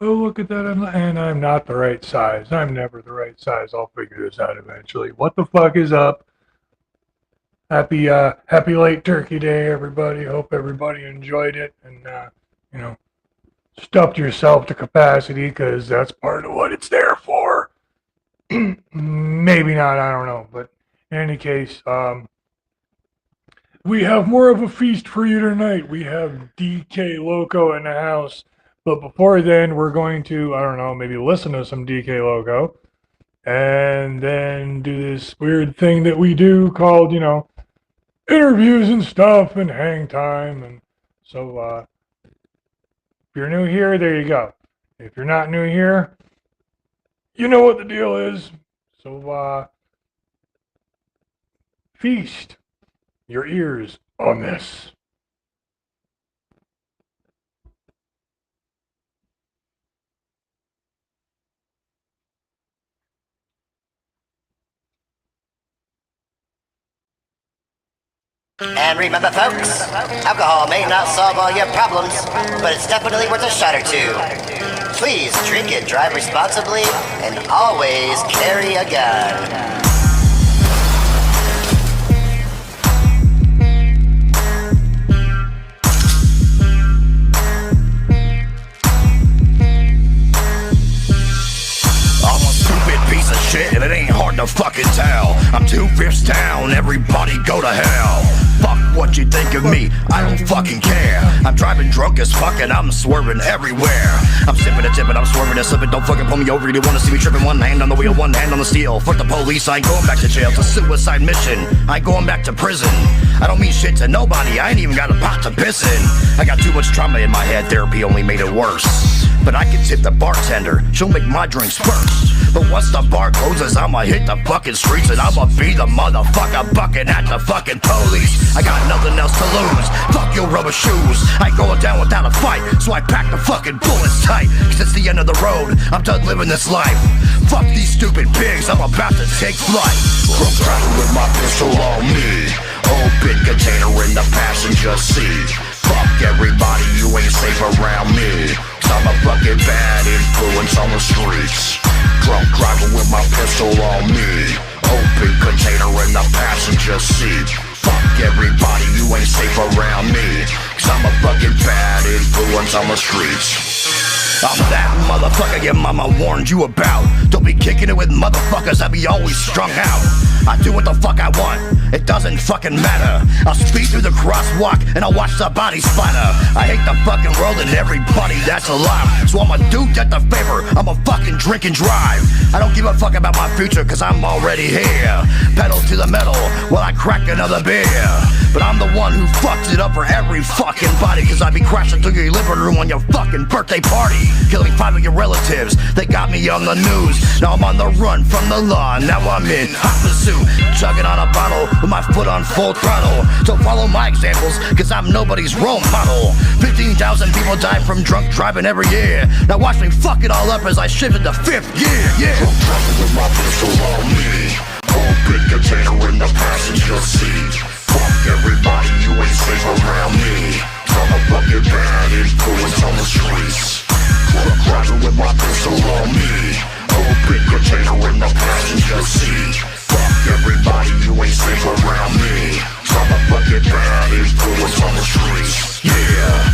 Oh, look at that, and I'm not the right size. I'm never the right size. I'll figure this out eventually. What the fuck is up? Happy late Turkey Day, everybody. Hope everybody enjoyed it and you know stuffed yourself to capacity because that's part of what it's there for. Maybe not. I don't know. But in any case, we have more of a feast for you tonight. We have DK-Lokko in the house. But before then, we're going to, I don't know, maybe listen to some DK-Lokko and then do this weird thing that we do called, interviews and stuff and hang time. And so, if you're new here, there you go. If you're not new here, you know what the deal is. So, feast your ears on this. And remember, folks, alcohol may not solve all your problems, but it's definitely worth a shot or two. Please drink it, drive responsibly, and always carry a gun. And it ain't hard to fucking tell. I'm 2/5 down, everybody go to hell. Fuck what you think of me, I don't fucking care. I'm driving drunk as fuck and I'm swerving everywhere. I'm sipping and tipping, I'm swerving and slipping. Don't fucking pull me over, you don't wanna see me tripping. One hand on the wheel, one hand on the steel. Fuck the police, I ain't going back to jail. It's a suicide mission, I ain't going back to prison. I don't mean shit to nobody, I ain't even got a pot to piss in. I got too much trauma in my head, therapy only made it worse. But I can tip the bartender, she'll make my drinks first. But once the bar closes, I'ma hit the fucking streets and I'ma be the motherfucker bucking at the fucking police. I got nothing else to lose, fuck your rubber shoes. I ain't going down without a fight, so I pack the fucking bullets tight. Cause it's the end of the road, I'm done living this life. Fuck these stupid pigs, I'm about to take flight. Drunk driving with my pistol on me, open container in the passenger seat. Fuck everybody, you ain't safe around me. Cause I'm a fucking bad influence on the streets. Drunk driving with my pistol on me, open container in the passenger seat. Fuck everybody, you ain't safe around me. Cause I'm a fucking bad influence on the streets. I'm that motherfucker your mama warned you about. Don't be kicking it with motherfuckers that be always strung out. I do what the fuck I want, it doesn't fucking matter. I'll speed through the crosswalk and I'll watch the body splatter. I hate the fucking world and everybody that's alive. So I'ma do get the favor, I'ma fucking drink and drive. I don't give a fuck about my future cause I'm already here. Pedal to the metal while I crack another beer. But I'm the one who fucks it up for every fucking body. Cause I be crashing through your living room on your fucking birthday party. Killing 5 of your relatives, they got me on the news. Now I'm on the run from the law, now I'm in hot pursuit. Chugging on a bottle with my foot on full throttle. So follow my examples, cause I'm nobody's role model. 15,000 people die from drunk driving every year. Now watch me fuck it all up as I shift into 5th gear, yeah. Drunk driving with my pistol on me, open container in the passenger seat. Fuck everybody, you ain't safe around me. I'm a fucking bad influence on the streets. Drunk driving with my pistol on me, open container in the passenger seat. Fuck everybody, you ain't safe around me. I'm a fucking bad influence on the streets, yeah.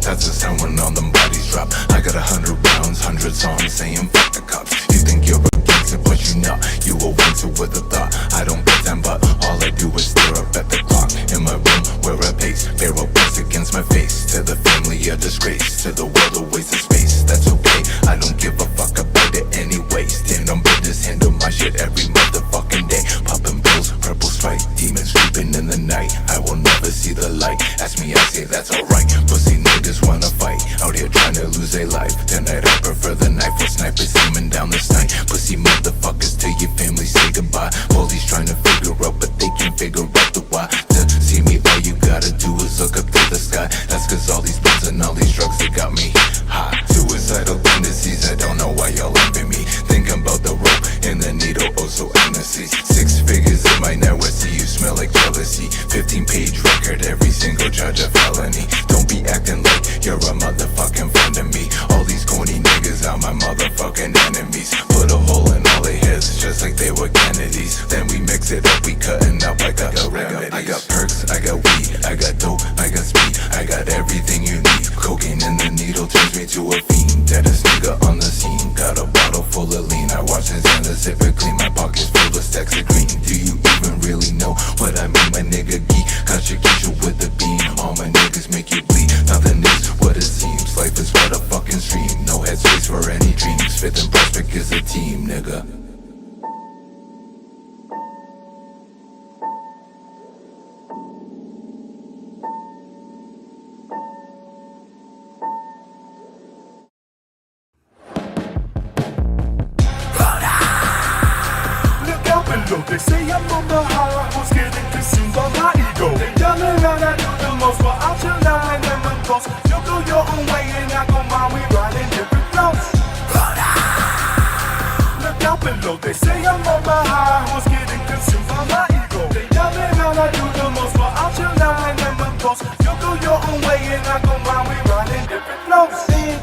that's the sound when all them bodies drop. I got 100 rounds, 100 songs saying fuck the cops. You think you're a gangster, but you not. You a wanted with a thought. I don't pretend, but all I do is stare up at the clock. In my room where I pace, barrel press against my face. To the family a disgrace, to the world a waste of space. That's okay, I don't give a fuck about it anyway. Stand on business, handle my shit every motherfucking day. Popping pills, purple stripe, demons creeping in the night. I will never see the light. Ask me, I say that's alright. Pussy niggas wanna fight, out here trying to lose their life. Tonight I prefer the knife with snipers aiming down the sight. Pussy motherfuckers, till your family say goodbye. Police trying to figure out, but they can't figure out the why. To see me, all you gotta do is look up to the sky. That's cause all these pills and all these drugs, they got me high. Suicidal tendencies, I don't know why y'all envy me. Thinking about the rope and the needle, oh so honestly. 6 figures in my net, what see you smell like jealousy. 15-page record, every single charge a felony. Don't be acting like you're a motherfucking friend of me. All these corny niggas are my motherfucking enemies. Put a hole in all their heads, just like they were Kennedys. Then we mix it up, we cutting up like a remedy. I got perks, I got weed, I got dope, I got speed, I got everything you need. Cocaine in the needle turns me to a fiend. Deadest nigga on the scene, got a bottle full of lean. I watch his hand, the zipper clean, my pockets full of stacks of green. Do you even really know what I mean, my nigga geek? Got your Keisha with the beam, all my niggas make you bleed. Nothing is what it seems, life is but a fucking stream. No headspace for any dreams, Fifth and Prospect is a team, nigga. They say I'm on the high horse, getting consumed by my ego. They yelling out I do the most, but I'll chill out when I'm close. You go your own way and I go mine, we riding different flows. Look out below, they say I'm on the high horse, getting consumed by my ego. They yelling out I do the most, but I'll chill out when I'm close. You go your own way and I go mine, we riding different flows.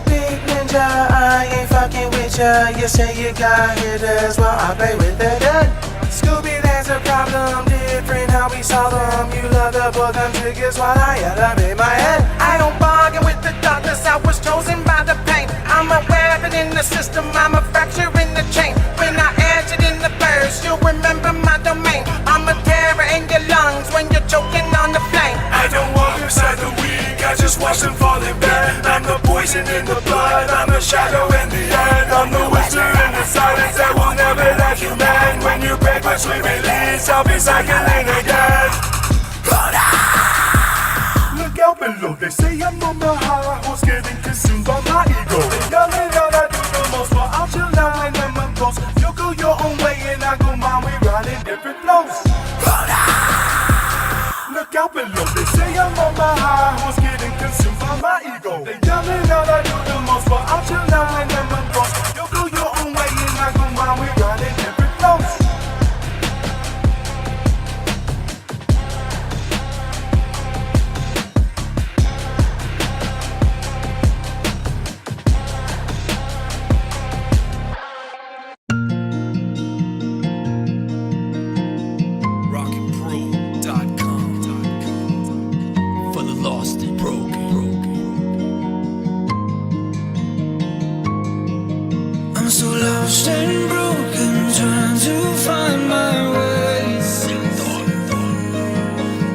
Big ninja, I ain't fucking with ya. You say you got hitters, well I play with the dead. Scooby, there's a problem, different how we solve them. You love to pull them triggers while I elevate my head. I don't bargain with the darkness, I was chosen by the pain. I'm a weapon in the system, I'm a fracture in the chain. When I edge it in the burst, you'll remember my domain. I'm a terror in your lungs when you're choking on the flame. I don't walk inside the weak, I just watch them falling back. I'm the poison in the blood, I'm the shadow in the end. I'm the whisper in the silence that will never let you land. When you break my sweet release, I'll be cycling again. Look out below, they say I'm on the high horse, getting consumed by my ego. They yelling out I do the most, but I'll chill out when I'm close. You go your own way and I go mine, we riding different flows. Look out below, they say I'm on the high horse, getting consumed by my ego. They yelling out I do the most, but I'll chill out when I'm close. You go your own way and I go mine, we riding different flows. For the lost and broken. I'm so lost and broken, trying to find my way.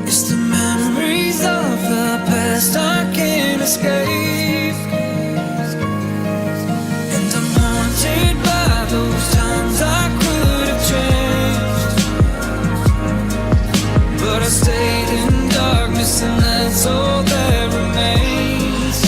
It's the memories of the past I can't escape, and I'm haunted by those times I could have changed, but I stayed in darkness and that's all that remains.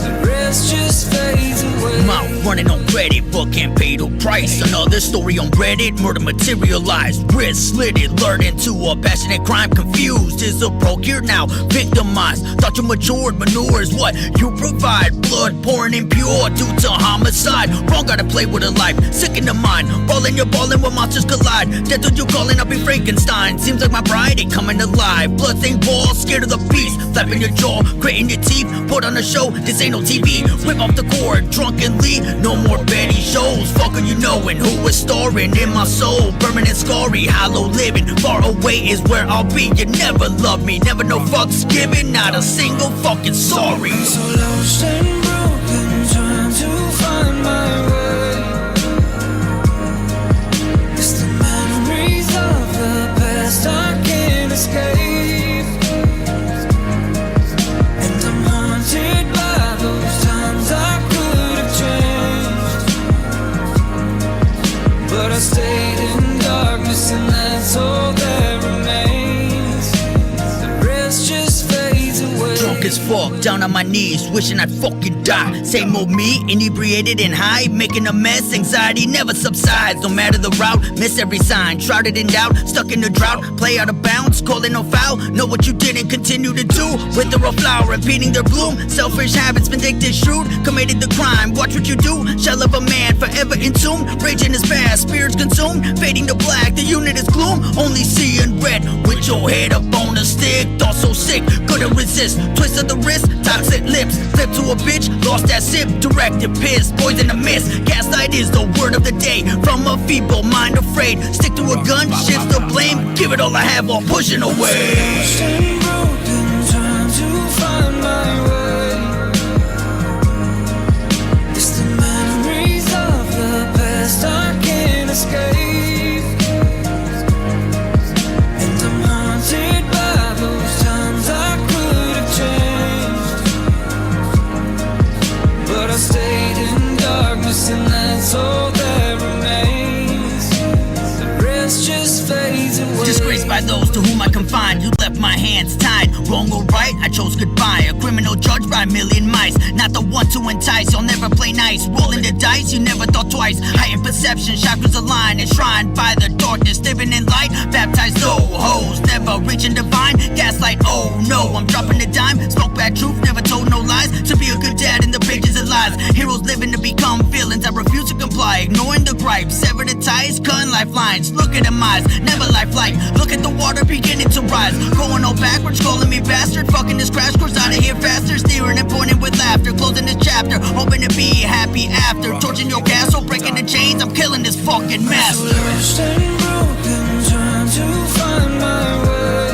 The rest just fades away. Mouth running on credit, but can't pay the price. Another story on Reddit, murder materialized. Wrist slitted, lured into a passionate crime. Confused, is a broke here now, victimized. Thought you matured, manure is what you provide. Blood pouring impure due to homicide. Wrong, gotta play with a life, sick in the mind. Ballin', you're ballin' when monsters collide. Death what you callin', I'll be Frankenstein. Seems like my bride ain't coming alive. Bloodstained balls, scared of the beast. Flapping your jaw, gritting your teeth. Put on a show, this ain't no TV. Whip off the cord, drunkenly. No more Betty shows. Fuck are you you knowing who was storing in my soul. Permanent scarring, hollow living. Far away is where I'll be. You never loved me, never no fucks given. Not a single fucking sorry. So lost and broken, trying to find my way. It's the memories of the past I can't escape. And I'm haunted by those times I could have changed. But I stayed in darkness and that's all that remains. The rest just fades away. Drunk as fuck, down on my knees, wishing I'd fucking die. Same old me, inebriated and high, making a mess. Anxiety never subsides, no matter the route. Miss every sign, shrouded in doubt, stuck in the drought. Play out of bounds, calling no foul. Know what you didn't continue to do. Wither a flower, impeding their bloom. Selfish habits, vindictive, shrewd. Committed the crime, watch what you do. Shell of a man, forever entombed. Rage in his past, spirits consumed. Fading to black, the unit is gloom. Only seeing red, with your head up on a stick. Thought so sick, couldn't resist. Twist of the wrist, toxic lips. Flip to a bitch, lost that sip. Directed piss, poison a mist. Gaslight is the word of the day. From a feeble mind afraid. Stick to a gun, shift the blame. Give it all I have while pushing away. Lost and broken, trying to find my way. It's the memories of the past I can't escape. And I'm haunted by those times I could have changed. But I stayed in darkness and that's all that remains. The rest just fades away. Disgraced by those to whom I confined. You left my hands tied. Wrong or right, I chose goodbye. A criminal judged by a million mice. Not the one to entice, you'll never play nice. Rolling the dice, you never thought twice. Heightened perception, chakras aligned. Enshrined by the darkness, living in light. Baptized no hoes, never reaching divine. Gaslight, oh no, I'm dropping a dime. Spoke bad truth, never told no lies. To be a good dad in the pages of lies. Heroes living to become villains. I refuse to comply, ignoring the gripes. Sever the ties, cutting lifelines. Look at them eyes, never lifelike. Look at the water beginning to rise. Going all backwards, calling me bastard. Fucking this crash course out of here faster. Steering and pointing with laughter. Closing this chapter, hoping to be happy after. Torching your castle, breaking the chains. I'm killing this fucking master. Lost and broken, trying to find my way.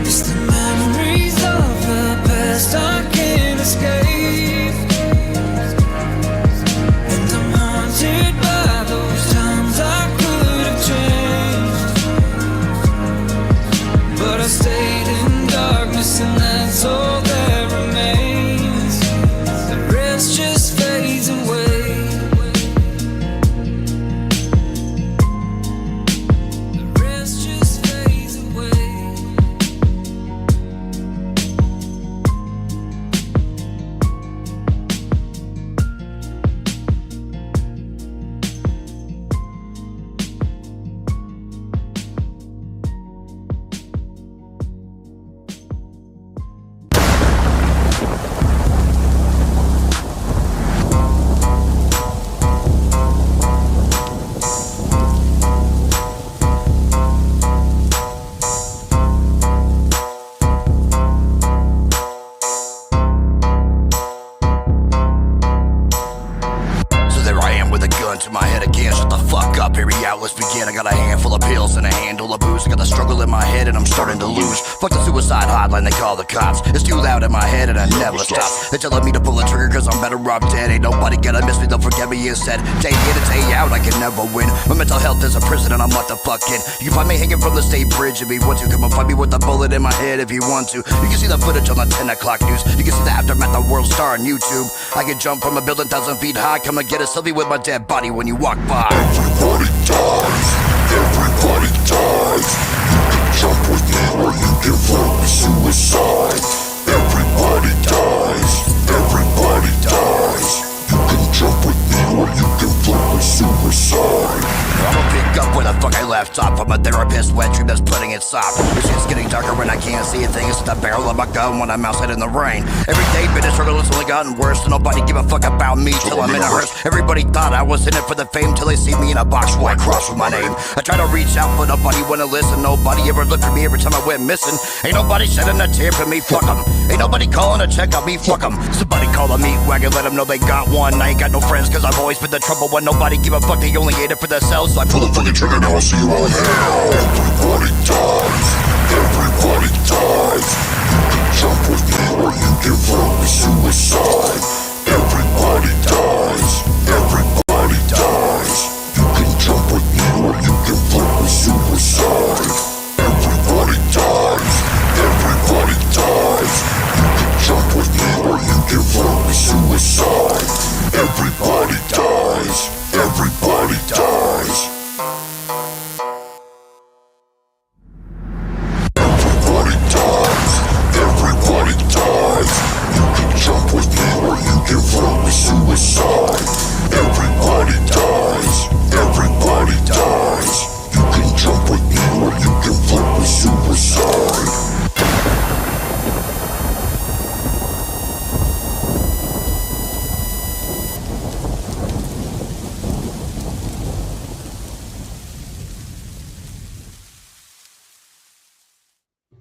It's the memories of the past I can't escape. And I'm haunted by those times I could have changed. But I stayed in darkness and that's all that remains. The rest just fades away. The rest just fades away. So there I am with a gun to my head again. Shut the fuck up, hear me out, let's begin. I got a handful of pills and a handle of booze. I got the struggle in my head and I'm starting to lose. Fuck the suicide hotline, they call the cops. It's too loud in my head and I never stop. They're telling me to pull the trigger cause I'm better off dead. Ain't nobody gonna miss me, they'll forget me instead. Day in and day out, I can never win. My mental health is a prison and I'm what the fuck in. You can find me hanging from the state bridge if you want to. Come and find me with a bullet in my head if you want to. You can see the footage on the 10 o'clock news. You can see the aftermath of World Star on YouTube. I can jump from a building 1,000 feet high. Come and get a selfie with my dead body when you walk by. Everybody dies. Everybody dies. You can jump with me or you can vote with suicide. Everybody dies. Everybody dies. You can jump with me or you can vote with suicide. I'ma pick up where the fuck I left off. I'm my therapist, wet dream that's putting it soft. This shit's getting darker when I can't see a thing. It's the barrel of my gun when I'm outside in the rain. Every day been a struggle, it's only gotten worse. So nobody give a fuck about me till I'm in a hearse. Everybody thought I was in it for the fame till they see me in a box white cross with my name. I try to reach out but nobody wanna listen. Nobody ever looked for me every time I went missing. Ain't nobody shedding a tear for me, fuck them. Ain't nobody calling to check on me, fuck them. Somebody call a meat wagon, let them know they got one. I ain't got no friends cause I've always been the trouble when nobody give a fuck. They only ate it for themselves, so I pull the fucking trigger, now I'll see you all in hell. Everybody dies, everybody dies. You can jump with me or you can vote with suicide. Everybody dies, everybody dies. You can jump with me or you can vote with suicide. Everybody dies, everybody dies. You can jump with me or you can vote with suicide. Everybody dies, everybody dies. Everybody dies, everybody dies. You can jump with me or you can vote with suicide. Everybody dies, everybody dies. You can jump with me or you can vote with suicide.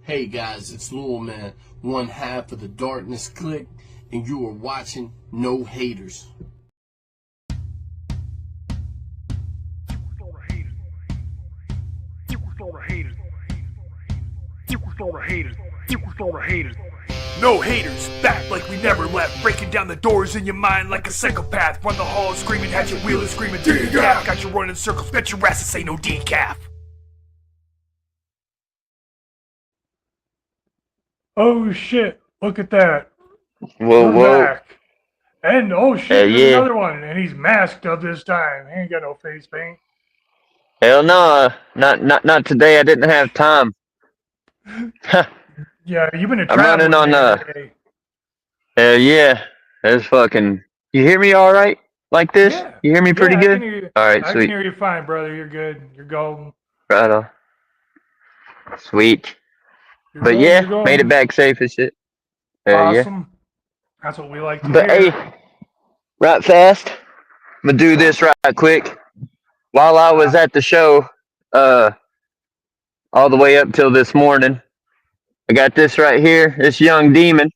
Hey guys, it's Lil Man, one half of the Darkness Clique, and you are watching No Haters. No haters, back like we never left. Breaking down the doors in your mind like a psychopath. Run the halls screaming, hatchet wheeling, screaming decaf. Got you running circles, bet your ass this ain't no decaf. Oh shit! Look at that. Whoa, We're whoa. back. And oh shit, there's Yeah. another one, and he's masked up this time. He ain't got no face paint. Hell no. Not today. I didn't have time. Yeah, you've been a I'm running traveling on man today. hell yeah. That's fucking. You hear me all right? Like this? Yeah. You hear me pretty I good? can hear you. All right, I can sweet. hear you fine, brother. You're good. You're golden. Right on. Sweet. You're But golden, yeah, you're golden. made it back safe as shit. Yeah. Awesome. That's what we like to But hear. hey, right fast. I'm gonna do this right quick. While I was at the show, all the way up till this morning, I got this right here. This young demon.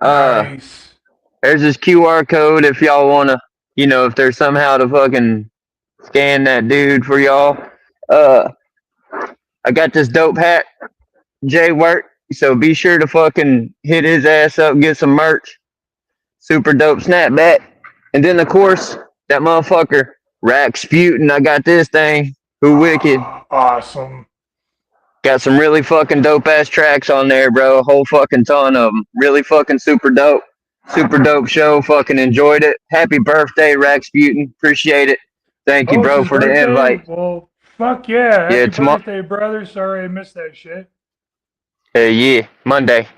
Nice. There's this QR code if y'all wanna, if there's somehow to fucking scan that dude for y'all. I got this dope hat, Jay Work. So be sure to fucking hit his ass up, get some merch. Super dope snapback. And then of course, that motherfucker, Rasputin, I got this thing. Who Wicked. Awesome. Got some really fucking dope ass tracks on there, bro. A whole fucking ton of them. Really fucking super dope. Super dope show. Fucking enjoyed it. Happy birthday, Rasputin. Appreciate it. Thank you, Oh, it's bro, his for the birthday? invite. Well, fuck yeah. Yeah, Happy tomorrow. birthday, brother. Sorry I missed that shit. Yeah, Monday.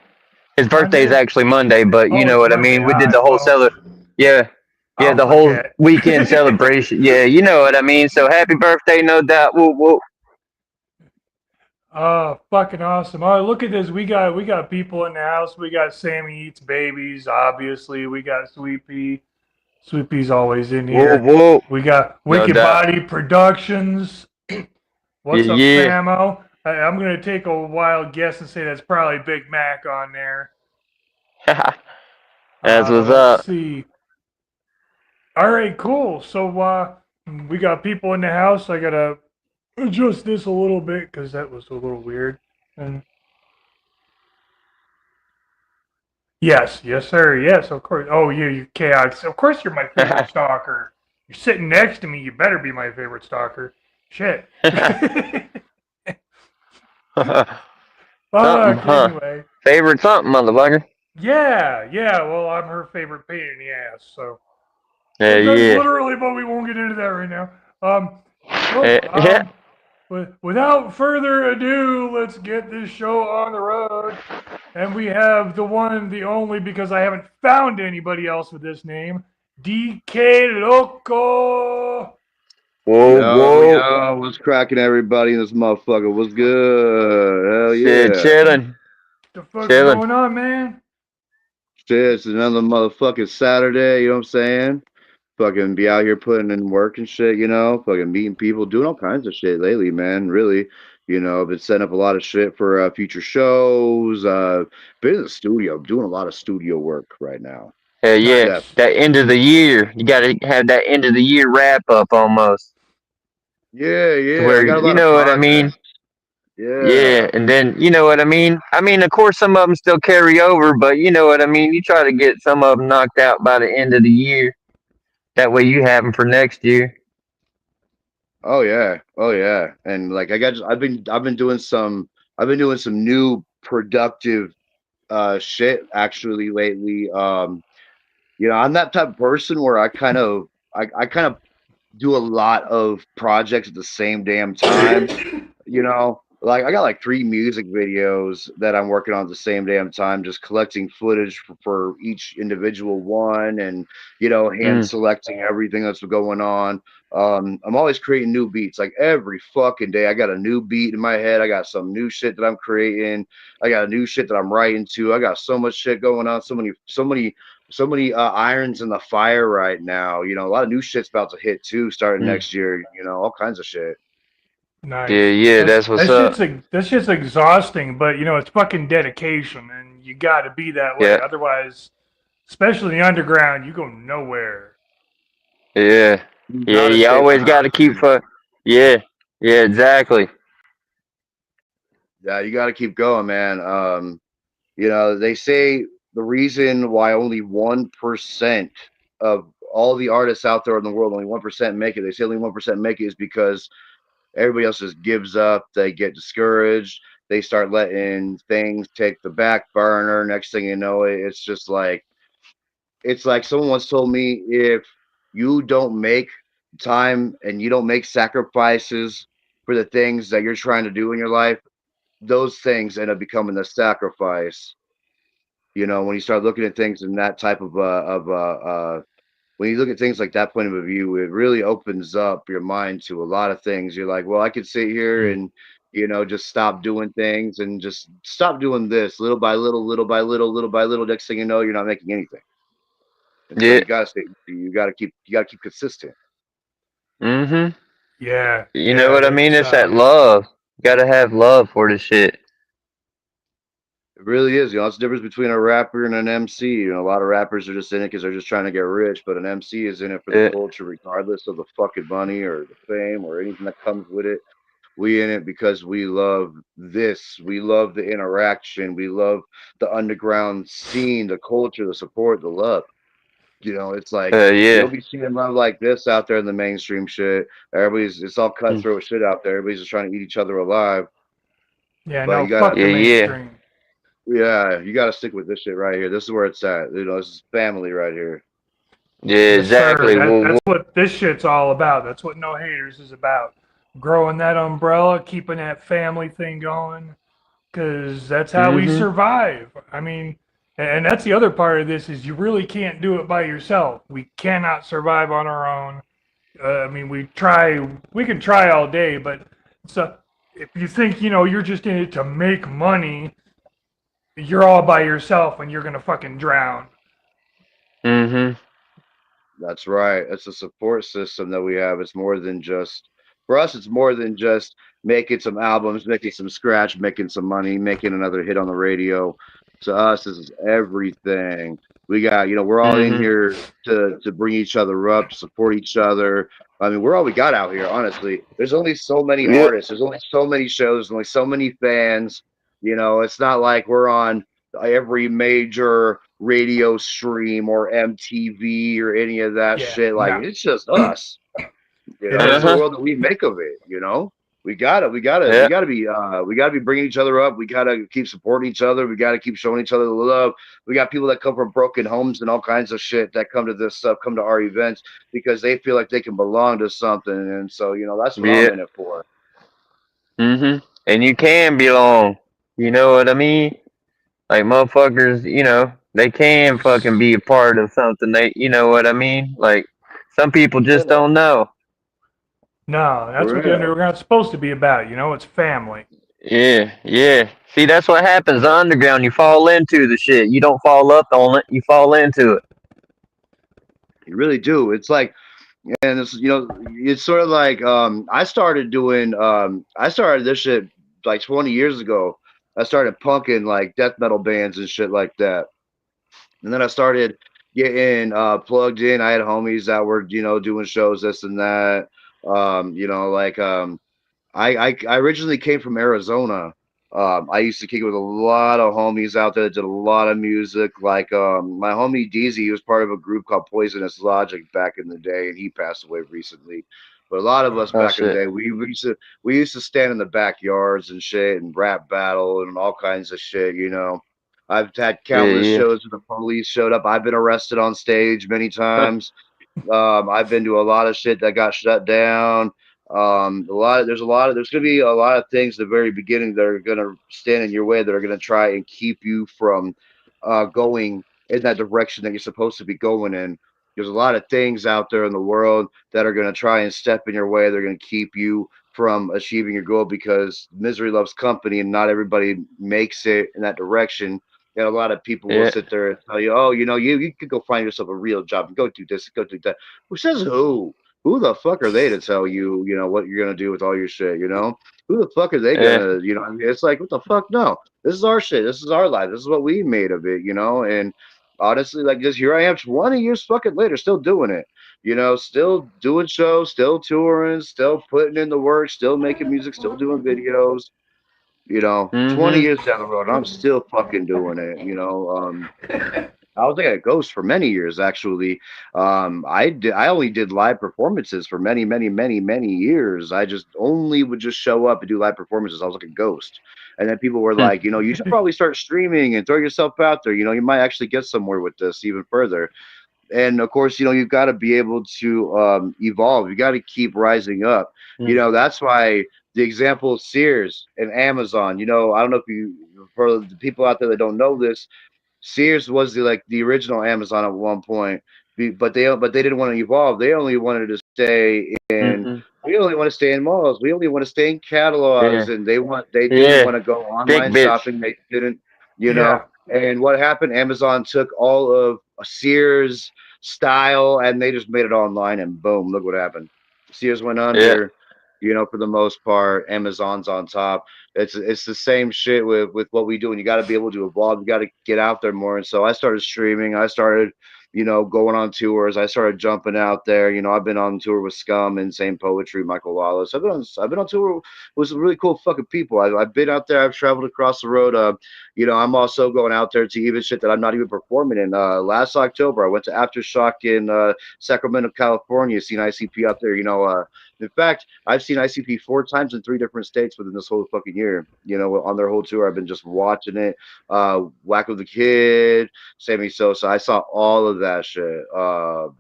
His birthday's Monday? actually Monday, but you Oh, know it's what I Monday. mean. We did the Alright, whole well, Yeah, I'll the whole forget. weekend celebration. Yeah, you know what I mean. So happy birthday, no doubt. Whoop whoop. Oh, fucking awesome. Oh, look at this. We got people in the house. We got Sammy Eats Babies, obviously. We got Sweet Pea. Sweet Pea's always in here. Whoa. We got No Wicked doubt. Body Productions. What's up, Yeah. Samo? I'm going to take a wild guess and say that's probably Big Mac on there. That's what's Let's up. see. All right, cool. So we got people in the house. I got to adjust this a little bit because that was a little weird. And yes, sir. Yes, of course. Oh, you chaos. Of course, you're my favorite stalker. You're sitting next to me. You better be my favorite stalker. Shit. Something, huh? Anyway. Favorite something, motherfucker. Yeah. Well, I'm her favorite pain in the ass. So. Yeah. Literally, but we won't get into that right now. Without further ado, let's get this show on the road. And we have the one, the only, because I haven't found anybody else with this name, DK-Lokko. Whoa, whoa. Yo, what's cracking, everybody in this motherfucker? What's good? Hell Shit, yeah. chilling. The fuck's Chilling. going on, man? Shit, it's another motherfucking Saturday, you know what I'm saying? Fucking be out here putting in work and shit, fucking meeting people, doing all kinds of shit lately, man. Really, I've been setting up a lot of shit for future shows. Been in the studio, doing a lot of studio work right now. Hell yeah. Nice. Def. That end of the year. You gotta have that end of the year wrap up almost. Yeah, I Where got a you lot of know what I mean? projects. Yeah. Yeah, and then you know what I mean? I mean, of course, some of them still carry over, but you know what I mean? You try to get some of them knocked out by the end of the year. That way you have them for next year. Oh yeah, and like I've been doing some new productive shit actually lately. I'm that type of person where I kind of do a lot of projects at the same damn time. Like I got like 3 music videos that I'm working on at the same damn time, just collecting footage for each individual one, and hand Mm, selecting everything that's going on. I'm always creating new beats. Like every fucking day, I got a new beat in my head. I got some new shit that I'm creating. I got a new shit that I'm writing to. I got so much shit going on. So many irons in the fire right now. A lot of new shit's about to hit too, starting mm. next year. All kinds of shit. Yeah, Nice. yeah, That's that's what's up. that shit's exhausting, but it's fucking dedication, and you got to be that way. Yeah, Otherwise, especially in the underground, you go nowhere. yeah, You yeah. gotta You stay always got to keep. positive. Yeah, yeah, exactly. Yeah, you got to keep going, man. They say the reason why only 1% of all the artists out there in the world, only 1% make it. They say only 1% make it is because everybody else just gives up. They get discouraged. They start letting things take the back burner. Next thing you know, it's like someone once told me, if you don't make time and you don't make sacrifices for the things that you're trying to do in your life, those things end up becoming the sacrifice. When you start looking at things in that type of when you look at things like that point of view, it really opens up your mind to a lot of things. You're like, well, I could sit here Mm. and just stop doing things and just stop doing this little by little, little by little, little by little. Next thing you know, you're not making anything. And so Yeah. you gotta keep consistent. Mhm. Yeah, You know yeah. what I mean? It's It's that love. Gotta have love for the shit. It really is. It's the difference between a rapper and an MC. A lot of rappers are just in it because they're just trying to get rich, but an MC is in it for the Yeah. culture, regardless of the fucking money or the fame or anything that comes with it. We in it because we love this. We love the interaction. We love the underground scene, the culture, the support, the love. It's like you Yeah. don't be seeing love like this out there in the mainstream shit. It's all Mm. cutthroat shit out there. Everybody's just trying to eat each other alive. yeah. But No, you gotta fuck Yeah, the yeah. mainstream. Yeah, you got to stick with this shit right here. This is where it's at. This is family right here. Yeah, Yes, sir. exactly. That's what this shit's all about. That's what No Haters is about. Growing that umbrella, keeping that family thing going, because that's how we Mhm. survive. I mean, and that's the other part of this is you really can't do it by yourself. We cannot survive on our own. I mean, we can try all day, but so if you think you're just in it to make money, you're all by yourself and you're gonna fucking drown. Mhm. That's right. It's a support system that we have. It's more than just for us. It's more than just making some albums, making some scratch, making some money, making another hit on the radio. To us, this is everything. We're all in Mhm. here to bring each other up, to support each other. I mean, we're all we got out here, honestly. There's only so many Yep. artists. There's only so many shows. There's only so many fans. It's not like we're on every major radio stream or MTV or any of that Yeah, shit. Like no, it's just us. it It's the is. Uh-huh. world that we make of it. We Yeah. gotta be bringing each other up. We gotta keep supporting each other. We gotta keep showing each other the love. We got people that come from broken homes and all kinds of shit that come to this stuff, come to our events because they feel like they can belong to something. And so, that's what I'm Yeah. in it for. Mhm. And you can belong. You know what I mean? Like motherfuckers, they can fucking be a part of something. You know what I mean? Like some people Yeah, just man. don't know. No, that's what the real. underground's supposed to be about. You know, it's family. Yeah, yeah. See, that's what happens. The underground, you fall into the shit. You don't fall up on it. You fall into it. You really do. It's like, and it's it's sort of like I started this shit like 20 years ago. I started punking like death metal bands and shit like that. And then I started getting plugged in. I had homies that were, doing shows, this and that. Like I originally came from Arizona. I used to kick it with a lot of homies out there that did a lot of music. Like my homie DZ, he was part of a group called Poisonous Logic back in the day, and he passed away recently. But a lot of us Uh, Oh back in the shit. day, we used to stand in the backyards and shit and rap battle and all kinds of shit. I've had Yeah, countless yeah. shows where the police showed up. I've been arrested on stage many times. I've been to a lot of shit that got shut down. There's gonna be a lot of things at the very beginning that are gonna stand in your way that are gonna try and keep you from going in that direction that you're supposed to be going in. There's a lot of things out there in the world that are gonna try and step in your way. They're gonna keep you from achieving your goal because misery loves company, and not everybody makes it in that direction. And a lot of people will Yeah. sit there and tell you, "Oh, you could go find yourself a real job. Go do this. Go do that." Who says who? Who the fuck are they to tell you, what you're gonna do with all your shit? Who the fuck are they Yeah. gonna, I mean, it's like, what the fuck? No, this is our shit. This is our life. This is what we made of it, And honestly, like, just here I am, 20 years fucking later, still doing it. Still doing shows, still touring, still putting in the work, still making music, still doing videos. 20 Mm-hmm. years down the road, I'm still fucking doing it. I was like a ghost for many years, actually. I only did live performances for many, many, many, many years. I just only would just show up and do live performances. I was like a ghost. And then people were Hmm. like, you should probably start streaming and throw yourself out there. You might actually get somewhere with this even further. And of course, you've got to be able to evolve. You got to keep rising up. Hmm. That's why the example of Sears and Amazon. I don't know if for the people out there that don't know this, Sears was the original Amazon at one point, but they didn't want to evolve. They only wanted to stay in. Mm-hmm. We only want to stay in malls. We only want to stay in catalogs, Yeah. and they didn't Yeah. want to go Dick online bitch. shopping. They didn't, you know. yeah. And what happened? Amazon took all of Sears style and they just made it online, and boom, look what happened. Sears went Yeah. under. For the most part, Amazon's on top. It's the same shit with what we do, and you got to be able to evolve. You got to get out there more. And so I started streaming. I started, going on tours. I started jumping out there. I've been on tour with Scum, Insane Poetry, Michael Wallace. I've been on tour with some really cool fucking people. I've been out there. I've traveled across the road. I'm also going out there to even shit that I'm not even performing in. Last October, I went to Aftershock in Sacramento, California. Seen ICP out there. In fact, I've seen ICP 4 times in 3 different states within this whole fucking year. On their whole tour, I've been just watching it. Wacko the Kid, Sammy Sosa. I saw all of that shit.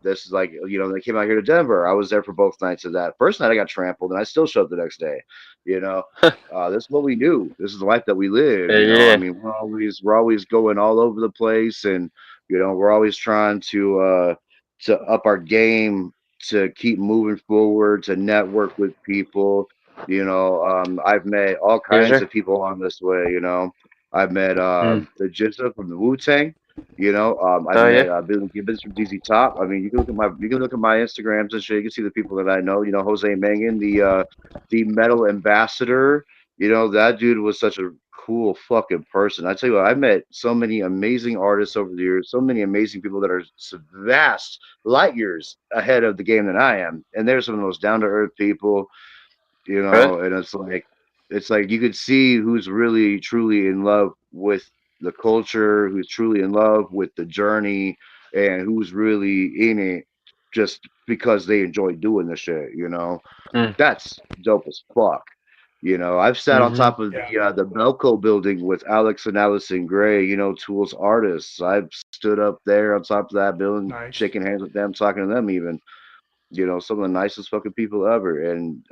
This is like, they came out here to Denver. I was there for both nights of that. First night I got trampled, and I still showed the next day. This is what we do. This is the life that we live. I Yeah. mean, we're always going all over the place, and we're always trying to up our game, to keep moving forward, to network with people. I've met all Yes, kinds sir. of people on this way. I've met Mm. the Jizza from the Wu Tang. I've Oh yeah. met Billy Gibbons from DZ Top. I mean, you can look at my Instagrams and shit. You can see the people that I know. Jose Mangan, the metal ambassador. That dude was such a cool fucking person. I tell you what, I met so many amazing artists over the years, so many amazing people that are vast light years ahead of the game than I am. And they're some of the most down to earth people, Right. and it's like you could see who's really truly in love with the culture, who's truly in love with the journey, and who's really in it just because they enjoy doing the shit. Mm. That's dope as fuck. I've sat on Mm-hmm. top of Yeah. the Belco building with Alex and Allison Gray, Tools artists. I've stood up there on top of that building, Nice. shaking hands with them, talking to them even. You know, some of the nicest fucking people ever. And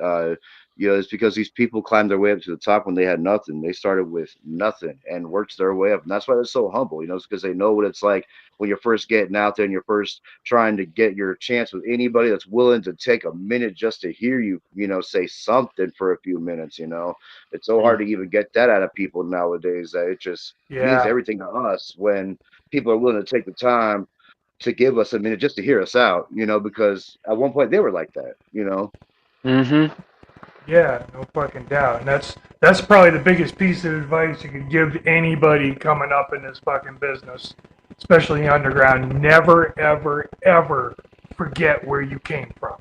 you know, it's because these people climbed their way up to the top when they had nothing. They started with nothing and worked their way up. And that's why they're so humble, you know, it's because they know what it's like when you're first getting out there and you're first trying to get your chance with anybody that's willing to take a minute just to hear you, you know, say something for a few minutes, you know. It's so hard to even get that out of people nowadays that it just means Yeah. everything to us when people are willing to take the time to give us a minute just to hear us out, you know, because at one point they were like that, you know. Mm-hmm. Yeah, no fucking doubt. And that's probably the biggest piece of advice you could give to anybody coming up in this fucking business, especially underground. Never, ever, ever forget where you came from.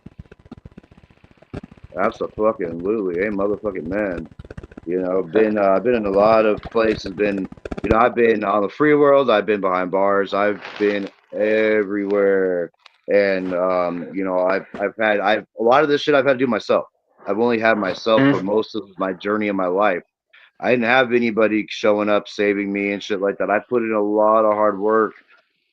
Absolutely, hey motherfucking man. You know, been in a lot of places. Been, you know, I've been on the free world. I've been behind bars. I've been everywhere, and you know, I've a lot of this shit I've had to do myself. I've only had myself for most of my journey in my life. I didn't have anybody showing up saving me and shit like that. I put in a lot of hard work.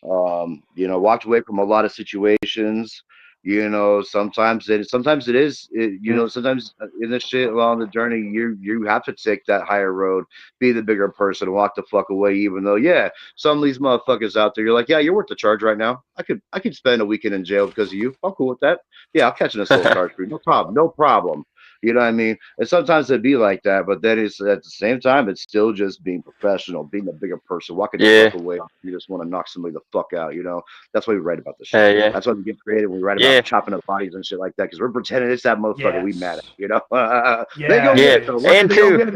You know, walked away from a lot of situations. You know, sometimes it is, you know, sometimes in this shit along the journey, you have to take that higher road, be the bigger person, walk the fuck away. Even though, yeah, some of these motherfuckers out there, you're like, yeah, you're worth the charge right now. I could spend a weekend in jail because of you. I'm cool with that. Yeah, I'll catch an assault charge for you. No problem. No problem. You know what I mean? And sometimes it'd be like that, but then it's at the same time, it's still just being professional, being a bigger person, walking the Yeah. fuck away. You just want to knock somebody the fuck out, you know? That's why we write about this shit. Yeah. That's why we get creative. We write Yeah. about chopping up bodies and shit like that because we're pretending it's that motherfucker we mad at, Yes. you know? They Yeah, go it get Yeah. it though. is. Once And they go two, get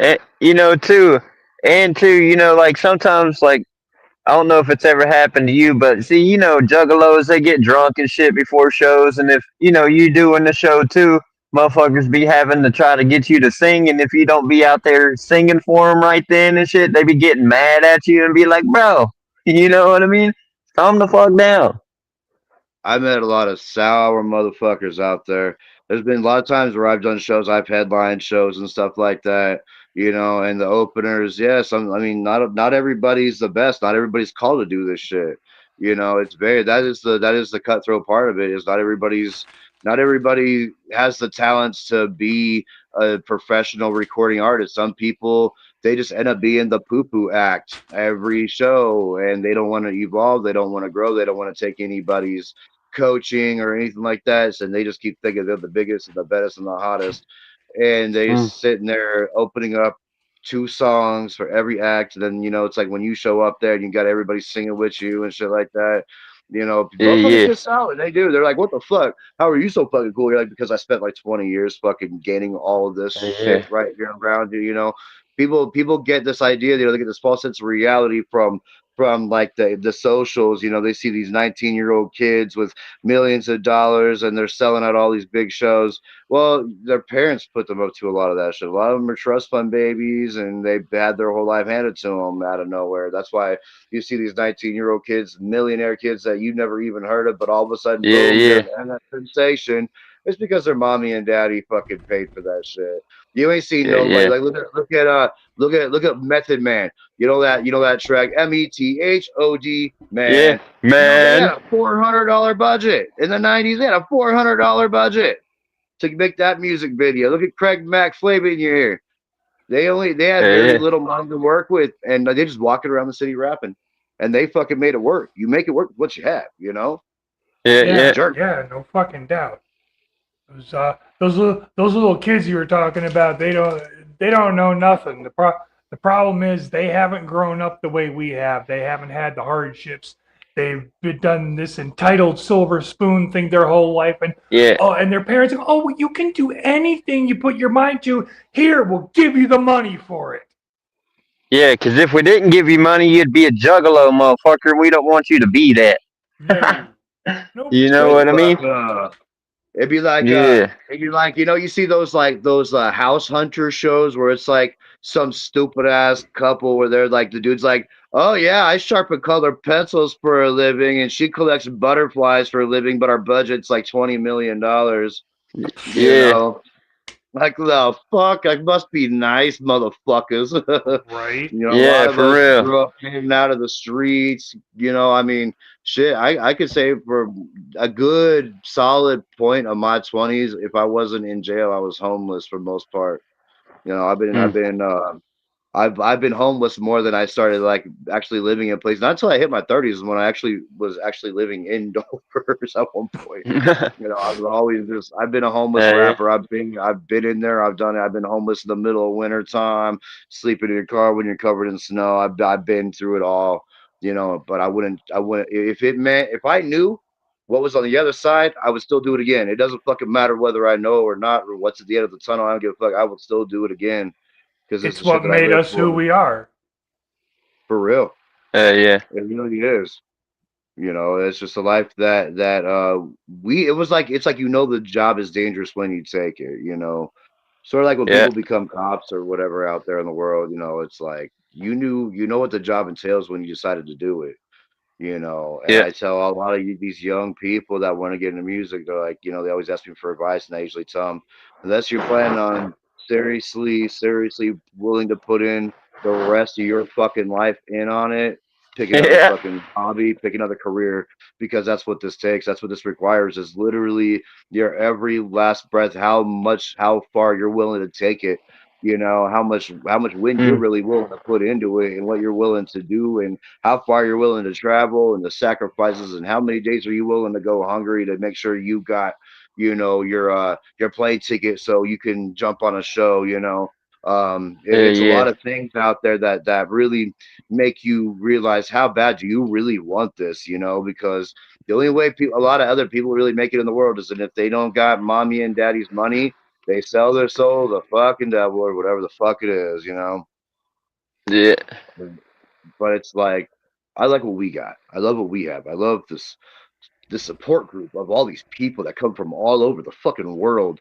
it. you know, you know, like sometimes, like I don't know if it's ever happened to you, but see, you know, juggalos, they get drunk and shit before shows, and if you know you doing the show too, motherfuckers be having to try to get you to sing, and if you don't be out there singing for them right then and shit, they be getting mad at you and be like, bro, you know what I mean? Calm the fuck down. I met a lot of sour motherfuckers out there. There's been a lot of times where I've done shows, I've headlined shows and stuff like that, you know, and the openers, yes, I mean, not everybody's the best, not everybody's called to do this shit. You know, it's very that is the cutthroat part of it is not everybody has the talents to be a professional recording artist. Some people they just end up being the poo poo act every show and they don't want to evolve, they don't want to grow, they don't want to take anybody's coaching or anything like that. And they just keep thinking they're the biggest and the best and the hottest. And they Mm, just sitting there opening up two songs for every act. And then, you know, it's like when you show up there and you got everybody singing with you and shit like that. You know, yeah, motherfuckers yeah, get solid. They do. They're like, what the fuck? How are you so fucking cool? You're like, because I spent like 20 years fucking gaining all of this yeah, shit right here around you, you know. People get this idea, you know, they get this false sense of reality from like the socials, you know, they see these 19-year-old kids with millions of dollars and they're selling out all these big shows. Well, their parents put them up to a lot of that shit. A lot of them are trust fund babies and they've had their whole life handed to them out of nowhere. That's why you see these 19-year-old kids, millionaire kids that you've never even heard of, but all of a sudden, yeah, boom, yeah, they're and that sensation. It's because their mommy and daddy fucking paid for that shit. You ain't seen yeah, nobody yeah, like look at Method Man. You know that track Method yeah, Man. You know they had man. a $400 budget in the '90s. They had a $400 budget to make that music video. Look at Craig Mack Flavor in your ear. They had Yeah, very yeah, little money to work with, and they just walking around the city rapping, and they fucking made it work. You make it work with what you have, you know. yeah, Yeah, yeah, Jerk. yeah, no fucking doubt. Those little kids you were talking about, they don't know nothing. The problem is they haven't grown up the way we have. They haven't had the hardships. They've been done this entitled silver spoon thing their whole life, and yeah. oh, and their parents go, oh, you can do anything you put your mind to. Here, we'll give you the money for it. Yeah, because if we didn't give you money, you'd be a juggalo, motherfucker. We don't want you to be that. No, nope. You know Straight the what I mean? fuck up. Yeah, It'd be like, you know, you see those house hunter shows where it's like some stupid ass couple where they're like the dude's like, oh yeah, I sharpen colored pencils for a living and she collects butterflies for a living, but our budget's like $20 million. You yeah, know, Like the fuck, I must be nice, motherfuckers. Right? You know, a lot Yeah, of for us real. grew up hanging out of the streets. You know, I mean, shit. I could say for a good solid point of my 20s, if I wasn't in jail, I was homeless for most part. You know, Mm. I've been homeless more than I started like actually living in places. Not until I hit my 30s when I actually was actually living indoors at one point. You know, I was always just I've been a homeless Yeah, rapper. I've been in there. I've done it. I've been homeless in the middle of winter time, sleeping in your car when you're covered in snow. I've been through it all, you know, but I wouldn't if it meant if I knew what was on the other side, I would still do it again. It doesn't fucking matter whether I know or not or what's at the end of the tunnel. I don't give a fuck. I would still do it again because it's It's the shit what that I made live us who we are. for real. yeah. It really is. You know, it's just a life that we it was like it's like the job is dangerous when you take it, you know. Sort of like when Yeah. people become cops or whatever out there in the world, you know, it's like you know what the job entails when you decided to do it. You know, and Yeah. I tell a lot of these young people that want to get into music, they're like, you know, they always ask me for advice, and I usually tell them, unless you're planning on seriously willing to put in the rest of your fucking life in on it, pick another Yeah. fucking hobby, pick another career, because that's what this takes. That's what this requires is literally your every last breath, how far you're willing to take it. You know, how much wind you're Mm. really willing to put into it and what you're willing to do and how far you're willing to travel and the sacrifices and how many days are you willing to go hungry to make sure you got your plane ticket so you can jump on a show, you know. It's a Yeah. lot of things out there that really make you realize how bad do you really want this, you know, because the only way a lot of other people really make it in the world is that if they don't got mommy and daddy's money, they sell their soul to fucking devil or whatever the fuck it is, you know. Yeah. But it's like I like what we got. I love what we have. I love this support group of all these people that come from all over the fucking world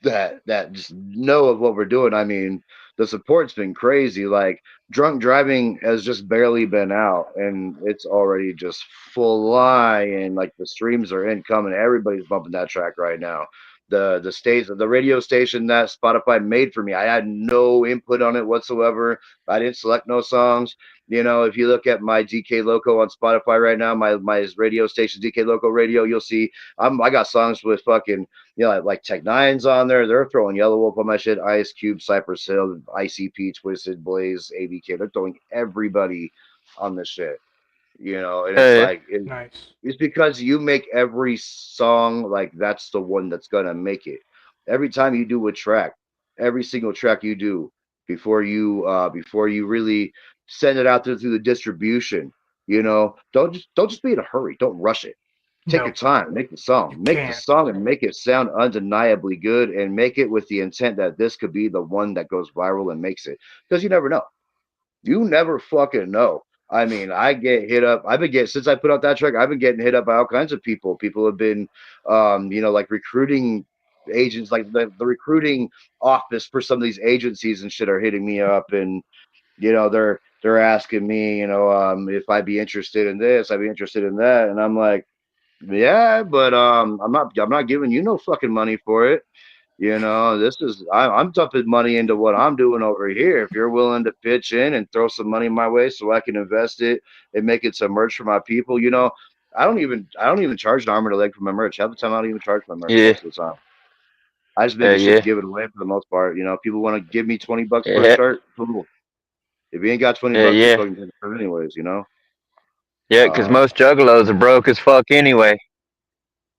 that just know of what we're doing. I mean, the support's been crazy. Like drunk driving has just barely been out, and it's already just flying. Like the streams are incoming. Everybody's bumping that track right now. The radio station that Spotify made for me, I had no input on it whatsoever. I didn't select no songs. You know, if you look at my DK-Lokko on Spotify right now, my radio station DK-Lokko Radio, you'll see I got songs with fucking like Tech Nine's on there. They're throwing Yellow Wolf on my shit. Ice Cube, Cypress Hill, ICP, Twisted, Blaze, ABK. They're throwing everybody on this shit. You know, and it's Yeah. like Nice. it's because you make every song like that's the one that's gonna make it. Every time you do a track, every single track you do before you really send it out there through the distribution, you know, don't just be in a hurry. Don't rush it. Take your No, time, make the you song, can't. and make it sound undeniably good, and make it with the intent that this could be the one that goes viral and makes it. Because you never know. You never fucking know. I mean, I get hit up. I've been getting since I put out that track. I've been getting hit up by all kinds of people. People have been, like recruiting agents, like the recruiting office for some of these agencies and shit are hitting me up, and they're asking me, if I'd be interested in this, I'd be interested in that, and I'm like, yeah, but I'm not giving you no fucking money for it. You know, I'm dumping money into what I'm doing over here. If you're willing to pitch in and throw some money my way so I can invest it and make it some merch for my people, I don't even charge an arm and a leg for my merch. Half the time I don't even charge my merch Yeah. most of the time. I just make the shit to Yeah. give it away for the most part. You know, if people want to give me $20 for a Yeah. shirt, cool. If you ain't got 20 Yeah. bucks, just Yeah. fucking take the shirt anyways, you know? Yeah. Because Um, most juggalos are broke as fuck anyway.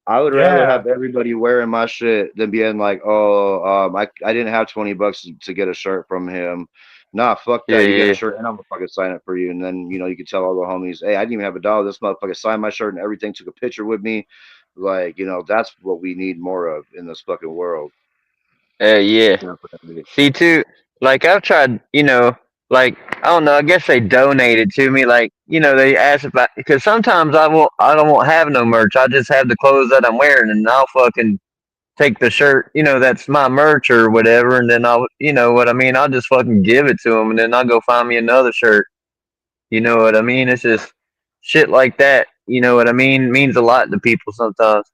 I would rather Yeah, have everybody wearing my shit than being like, oh, I didn't have $20 to get a shirt from him. Nah, fuck Yeah. that. You get a Yeah. shirt and I'm gonna fucking sign it for you. And then, you can tell all the homies, hey, I didn't even have a dollar. This motherfucker signed my shirt and everything, took a picture with me. Like, that's what we need more of in this fucking world. Yeah. Definitely. See too, like I've tried, like I don't know. I guess they donated to me. Like they asked if because sometimes I don't want have no merch. I just have the clothes that I'm wearing, and I'll fucking take the shirt, that's my merch or whatever, and then you know what I mean. I'll just fucking give it to them, and then I'll go find me another shirt. You know what I mean? It's just shit like that. You know what I mean? Means a lot to people sometimes.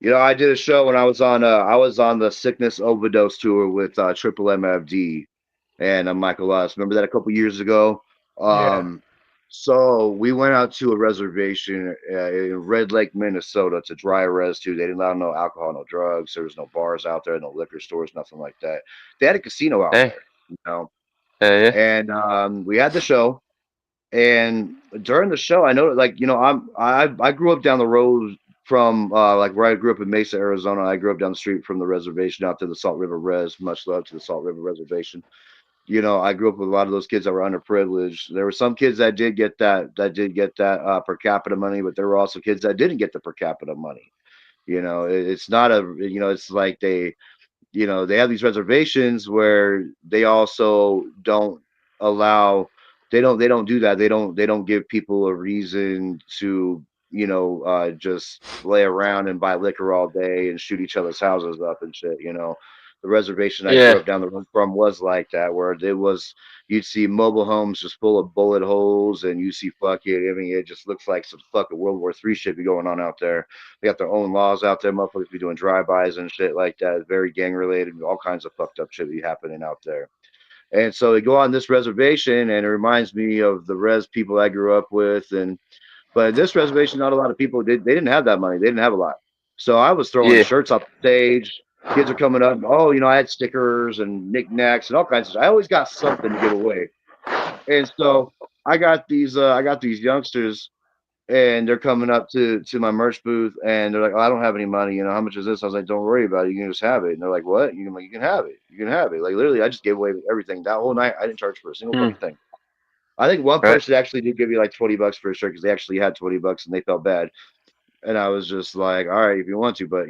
You know, I did a show when I was on the Sickness Overdose tour with Triple MFD and Michael Us. Remember that a couple years ago? Yeah. Um, so we went out to a reservation in Red Lake, Minnesota, to dry res too. They didn't allow no alcohol, no drugs. There was no bars out there, no liquor stores, nothing like that. They had a casino out Hey, there, you know. yeah. And we had the show. And during the show, I know, like, you know, I grew up down the road from like where I grew up in Mesa, Arizona. I grew up down the street from the reservation out to the Salt River Res. Much love to the Salt River Reservation. You know, I grew up with a lot of those kids that were underprivileged. There were some kids that did get that per capita money, but there were also kids that didn't get the per capita money. You know, it's not a, you know, it's like they have these reservations where they also don't allow they don't do that. They don't give people a reason to just lay around and buy liquor all day and shoot each other's houses up and shit. The reservation I grew Yeah. up down the road from was like that, where it was you'd see mobile homes just full of bullet holes, and you see fucking, I mean, it just looks like some fucking World War III shit be going on out there. They got their own laws out there. Motherfuckers be doing drive-bys and shit like that. It's very gang related. All kinds of fucked up shit be happening out there. And so they go on this reservation, and it reminds me of the res people I grew up with. And but this reservation, not a lot of people did. They didn't have that money. They didn't have a lot. So I was throwing Yeah. shirts off the stage. Kids are coming up. Oh, I had stickers and knickknacks and all kinds of. I always got something to give away. And so I got these youngsters, and they're coming up to my merch booth, and they're like, "Oh, I don't have any money. How much is this?" I was like, "Don't worry about it. You can just have it." And they're like, "What?" You can have it. You can have it. Like, literally, I just gave away everything that whole night. I didn't charge for a single Hmm. fucking thing. I think one Right. person actually did give me like $20 for a shirt because they actually had $20 and they felt bad. And I was just like, "All right, if you want to," but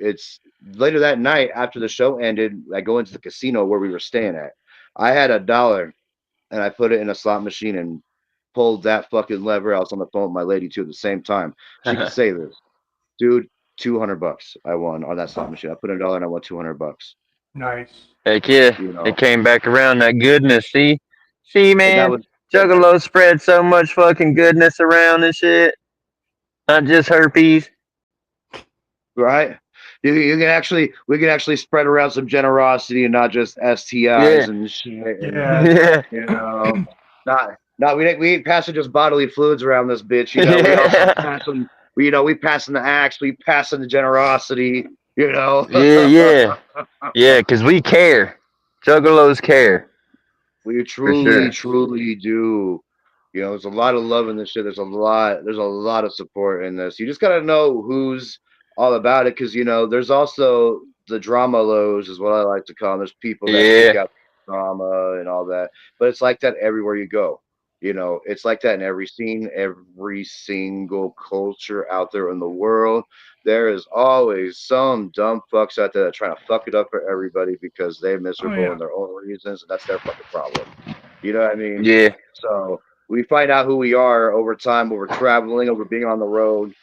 it's later that night after the show ended. I go into the casino where we were staying at. I had $1 and I put it in a slot machine and pulled that fucking lever. I was on the phone with my lady too at the same time. She could say this, dude. $200 I won on that slot machine. I put in $1 and I won $200. Nice. Heck yeah. You It know, came back around that goodness. See, and that man. was Juggalo spread so much fucking goodness around and shit. Not just herpes. right. You can actually we can actually spread around some generosity and not just Yeah. STIs and shit. And Yeah. Yeah. you know, not we ain't passing just bodily fluids around this bitch. We also Yeah. passing. We passing the axe. We passing the generosity. Yeah, yeah. Yeah, because we care. Juggalos care. We For truly, sure. truly do. There's a lot of love in this shit. There's a lot of support in this. You just gotta know who's all about it, because there's also the drama lows, is what I like to call them. There's people that seek Yeah. out drama and all that, but it's like that everywhere you go. It's like that in every scene, every single culture out there in the world. There is always some dumb fucks out there that are trying to fuck it up for everybody because they're Oh miserable yeah. in their own reasons, and that's their fucking problem. You know what I mean? Yeah. So we find out who we are over time, over traveling, over being on the road.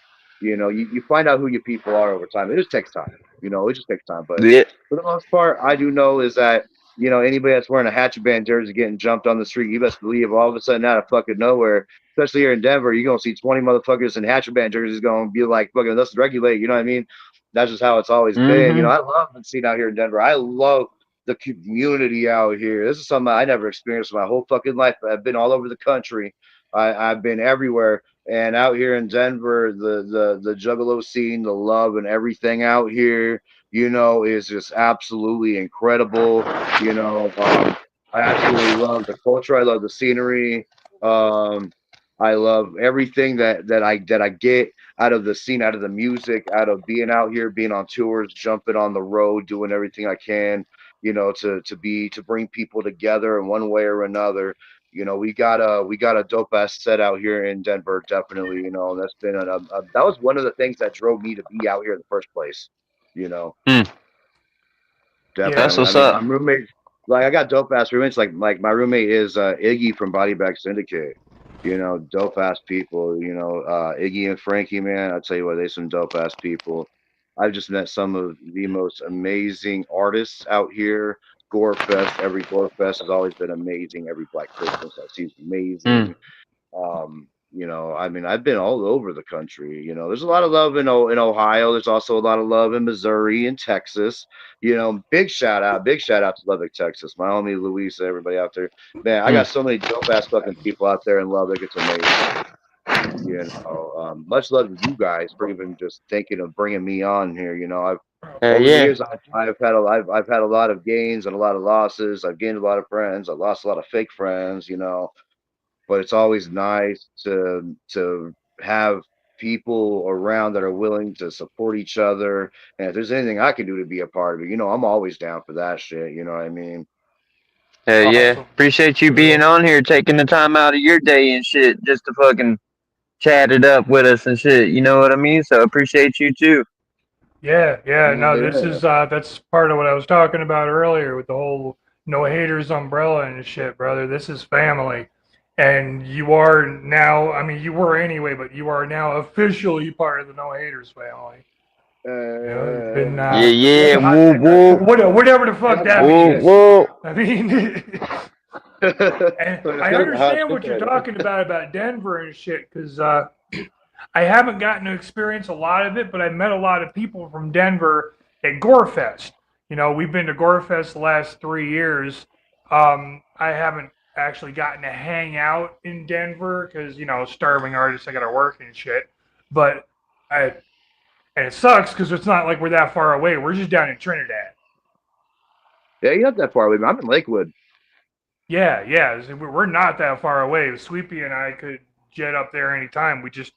You find out who your people are over time. It just takes time. It just takes time. But Yeah. for the most part, I do know is that, anybody that's wearing a Hatchet Band jersey getting jumped on the street, you best believe all of a sudden out of fucking nowhere, especially here in Denver, you're going to see 20 motherfuckers in Hatchet Band jerseys going to be like, fucking, let's regulate. You know what I mean? That's just how it's always been. Mm-hmm. I love the scene out here in Denver. I love the community out here. This is something I never experienced my whole fucking life. I've been all over the country. I've been everywhere. And out here in Denver, the Juggalo scene, the love and everything out here, is just absolutely incredible. I absolutely love the culture. I love the scenery. Um, I love everything that I get out of the scene, out of the music, out of being out here, being on tours, jumping on the road, doing everything I can, to bring people together in one way or another. We got a dope ass set out here in Denver, definitely. And that's been that was one of the things that drove me to be out here in the first place. You know, Hmm. Yeah. That's definitely. I what's mean, my up. roommate, like I got dope ass roommates. Like my roommate is Iggy from Body Bag Syndicate. Dope ass people. Iggy and Frankie, man. I tell you what, they some dope ass people. I've just met some of the most amazing artists out here. Gore Fest, every Gore Fest has always been amazing. Every Black Christmas I see is Hmm. amazing. You know, I mean, I've been all over the country. You know, there's a lot of love in Ohio. There's also a lot of love in Missouri and Texas. You know, big shout out to Lubbock, Texas. My homie Luis, everybody out there. Man, I got so many dope ass fucking people out there in Lubbock. It's amazing. You know, much love to you guys for even just thinking of bringing me on here. You know, over the Yeah. years I've had a lot of gains and a lot of losses. I've gained a lot of friends. I've lost a lot of fake friends. You know, but it's always nice to have people around that are willing to support each other. And if there's anything I can do to be a part of it, you know, I'm always down for that shit. You know what I mean? Yeah. Awesome. Appreciate you being on here, taking the time out of your day and shit just to fucking chat it up with us and shit. You know what I mean? So appreciate you too. Yeah. No, this Yeah. is that's part of what I was talking about earlier with the whole no haters umbrella and shit, brother. This is family. And you are now, I mean, you were anyway, but you are now officially part of the no haters family. You know, you've been Yeah. Woo woo. whatever the fuck that Woo means. woo. I mean, and I understand what you're talking about Denver and shit, because I haven't gotten to experience a lot of it, but I met a lot of people from Denver at Gorefest. You know, we've been to Gorefest the last 3 years. I haven't actually gotten to hang out in Denver because, you know, starving artists, I got to work and shit. But and it sucks because it's not like we're that far away. We're just down in Trinidad. Yeah, you're not that far away. I'm in Lakewood. Yeah. We're not that far away. Sweepy and I could jet up there anytime. We just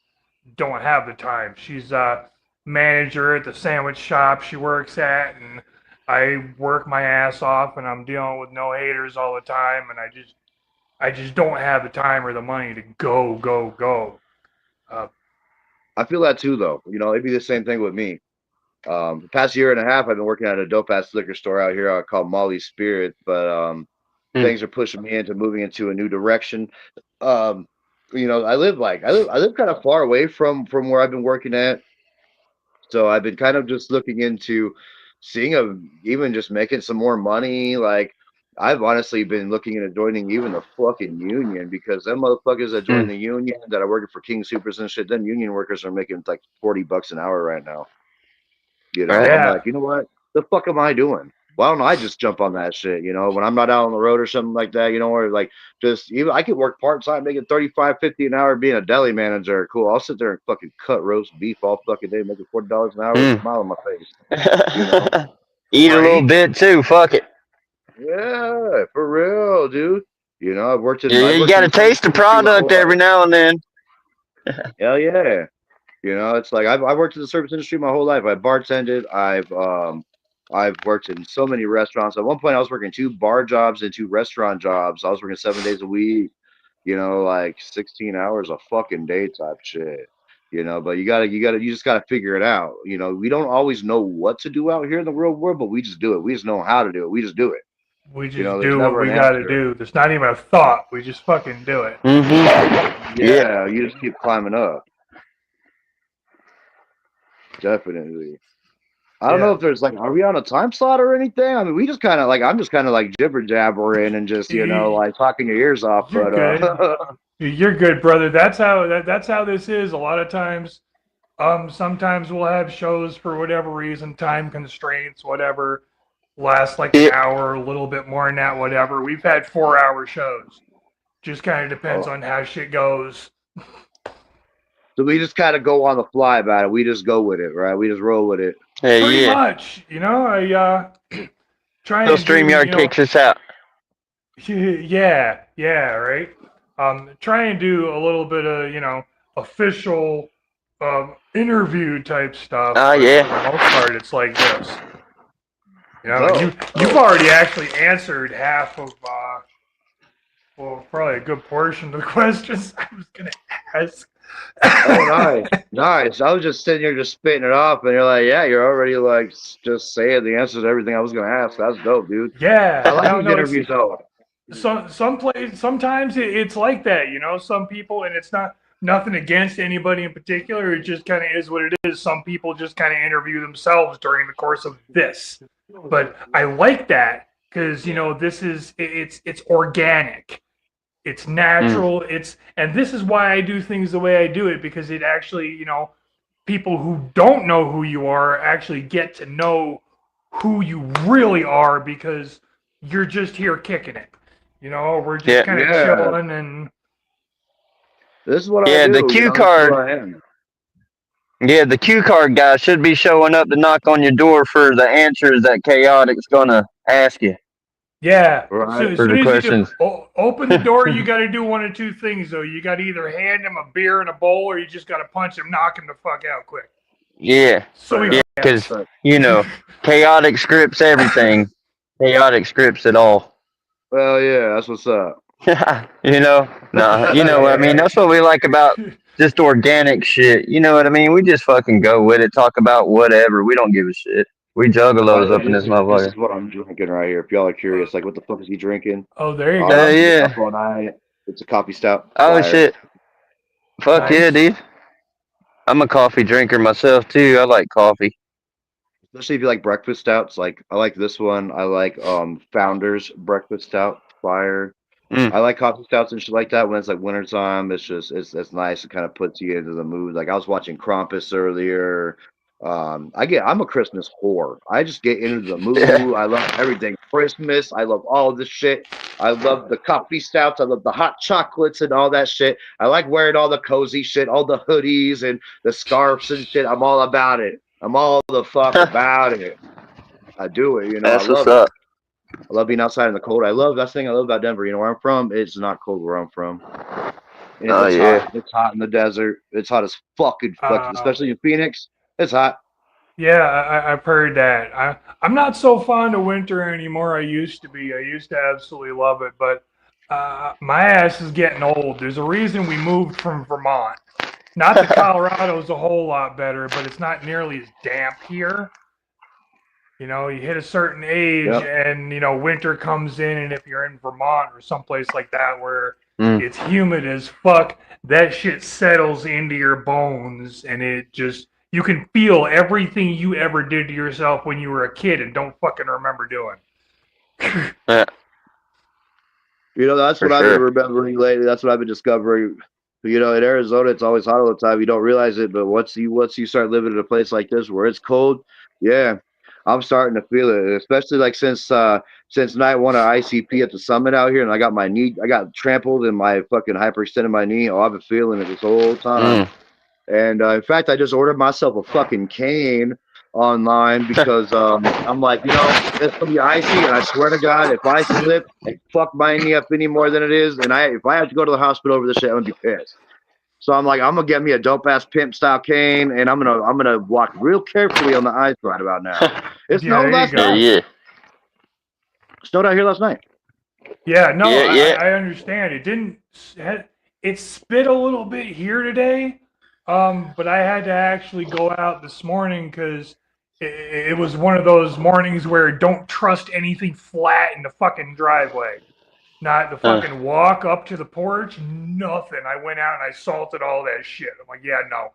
don't have the time. She's a manager at the sandwich shop she works at, and I work my ass off, and I'm dealing with no haters all the time, and I just don't have the time or the money to go. I feel that too, though. You know, it'd be the same thing with me. The past year and a half, I've been working at a dope ass liquor store out here called Molly's Spirit, but things are pushing me into moving into a new direction. You know, I live kind of far away from where I've been working at, so I've been kind of just looking into seeing of even just making some more money. Like I've honestly been looking into joining even the fucking union because them motherfuckers that join the union that are working for King Supers and shit, them union workers are making like $40 an hour right now. You know, I'm like, you know what? The fuck am I doing? Why don't I just jump on that shit? You know, when I'm not out on the road or something like that, you know, or like just even I could work part time, making 35, 50 an hour being a deli manager. Cool. I'll sit there and fucking cut roast beef all fucking day, making $40 an hour with a smile on my face. You know? Eat a little bit too. Fuck it. Yeah, for real, dude. You know, I've worked in You gotta taste the product every now and then. Hell yeah. You know, it's like I've worked in the service industry my whole life. I bartended. I've worked in so many restaurants. At one point, I was working 2 bar jobs and 2 restaurant jobs. I was working 7 days a week. You know, like 16 hours a fucking day type shit. You know, but you just gotta figure it out. You know, we don't always know what to do out here in the real world, but we just do it. We just know how to do it. We just do it. We just You know, do what we gotta do. There's not even a thought. We just fucking do it. Yeah, you just keep climbing up. Definitely. I don't know if there's like, are we on a time slot or anything? I mean, we just kind of like, I'm just kind of like jibber jabbering and just, you know, like talking your ears off. You're good. You're good, brother. That's how this is. A lot of times, sometimes we'll have shows for whatever reason, time constraints, whatever, last like an hour, a little bit more than that, whatever. We've had 4-hour shows. Just kind of depends on how shit goes. So we just kind of go on the fly about it. We just go with it, right? We just roll with it. Pretty much, you know. I try and StreamYard kicks us out. Yeah, right. Try and do a little bit of, you know, official interview type stuff. Oh yeah. For the most part, it's like this. You know, you've already actually answered half of, well, probably a good portion of the questions I was gonna ask. Oh, nice. I was just sitting here just spitting it off, and you're like, yeah, you're already like just saying the answers to everything I was gonna ask. That's dope, dude. Yeah, I like these interviews though. Sometimes it's like that, you know. Some people, and it's nothing against anybody in particular. It just kind of is what it is. Some people just kind of interview themselves during the course of this, but I like that because, you know, this is it's organic. It's natural. And this is why I do things the way I do it, because it actually, people who don't know who you are actually get to know who you really are, because you're just here kicking it. We're just kind of chilling and. This is what I Yeah, do. the cue This is card. who I am. Yeah, the cue card guy should be showing up to knock on your door for the answers that Chaotic's gonna ask you Yeah. So Right. as for soon the as you do questions. open the door, you got to do one of two things though. You got to either hand him a beer in a bowl, or you just got to punch him, knock him the fuck out quick. Yeah, So he yeah, because Right. Chaotic scripts everything. Chaotic scripts it all. Well, yeah, that's what's up. No, you know what I mean. That's what we like about just organic shit. You know what I mean? We just fucking go with it, talk about whatever. We don't give a shit. We By juggalos the up way, in this this motherfucker. is what I'm drinking right here. If y'all are curious, like, what the fuck is he drinking? Oh, there you go. I've been Yeah. up all night. It's a coffee stout. Oh Fire. shit. Fuck yeah, Nice. dude. I'm a coffee drinker myself too. I like coffee. Especially if you like breakfast stouts. Like, I like this one. I like Founders Breakfast Stout. Fire. Mm. I like coffee stouts and shit like that when it's like wintertime. It's nice. It kind of puts you into the mood. Like I was watching Krampus earlier. I'm a Christmas whore. I just get into the Yeah. mood. I love everything Christmas. I love all this shit. I love the coffee stouts. I love the hot chocolates and all that shit. I like wearing all the cozy shit, all the hoodies and the scarves and shit. I'm all about it. I'm all the fuck about it. I do it. I That's what's love it. up. I love being outside in the cold. That's the thing I love about Denver. Where I'm from, it's not cold where I'm from. And Oh it's yeah. hot. It's hot in the desert. It's hot as fucking fuck, Uh, especially in Phoenix. It's hot. Yeah, I've heard that. I'm not so fond of winter anymore. I used to be. I used to absolutely love it, but my ass is getting old. There's a reason we moved from Vermont. Not that Colorado's a whole lot better, but it's not nearly as damp here. You hit a certain age, Yep. and winter comes in, and if you're in Vermont or someplace like that where Mm. it's humid as fuck, that shit settles into your bones, and you can feel everything you ever did to yourself when you were a kid and don't fucking remember doing. Yeah. That's For what I've been sure. remembering lately. That's what I've been discovering. In Arizona, it's always hot all the time. You don't realize it, but once you start living in a place like this where it's cold, yeah, I'm starting to feel it. Especially like since night one of ICP at the summit out here, and I got trampled and my fucking hyperextended my knee. Oh, I've been feeling it this whole time. Mm. And in fact, I just ordered myself a fucking cane online because I'm like, it's gonna be icy, and I swear to God, if I slip and fuck my knee up any more than it is, and if I have to go to the hospital over this shit, I'm gonna be pissed. So I'm like, I'm gonna get me a dope ass pimp style cane, and I'm gonna walk real carefully on the ice right about now. It Yeah, snowed there you last go. night. Yeah. Snowed out here last night. Yeah, no, Yeah. I understand. It didn't. It spit a little bit here today, but I had to actually go out this morning because it was one of those mornings where don't trust anything flat in the fucking driveway. Not the fucking walk up to the porch, nothing. I went out and I salted all that shit. I'm like, yeah, no,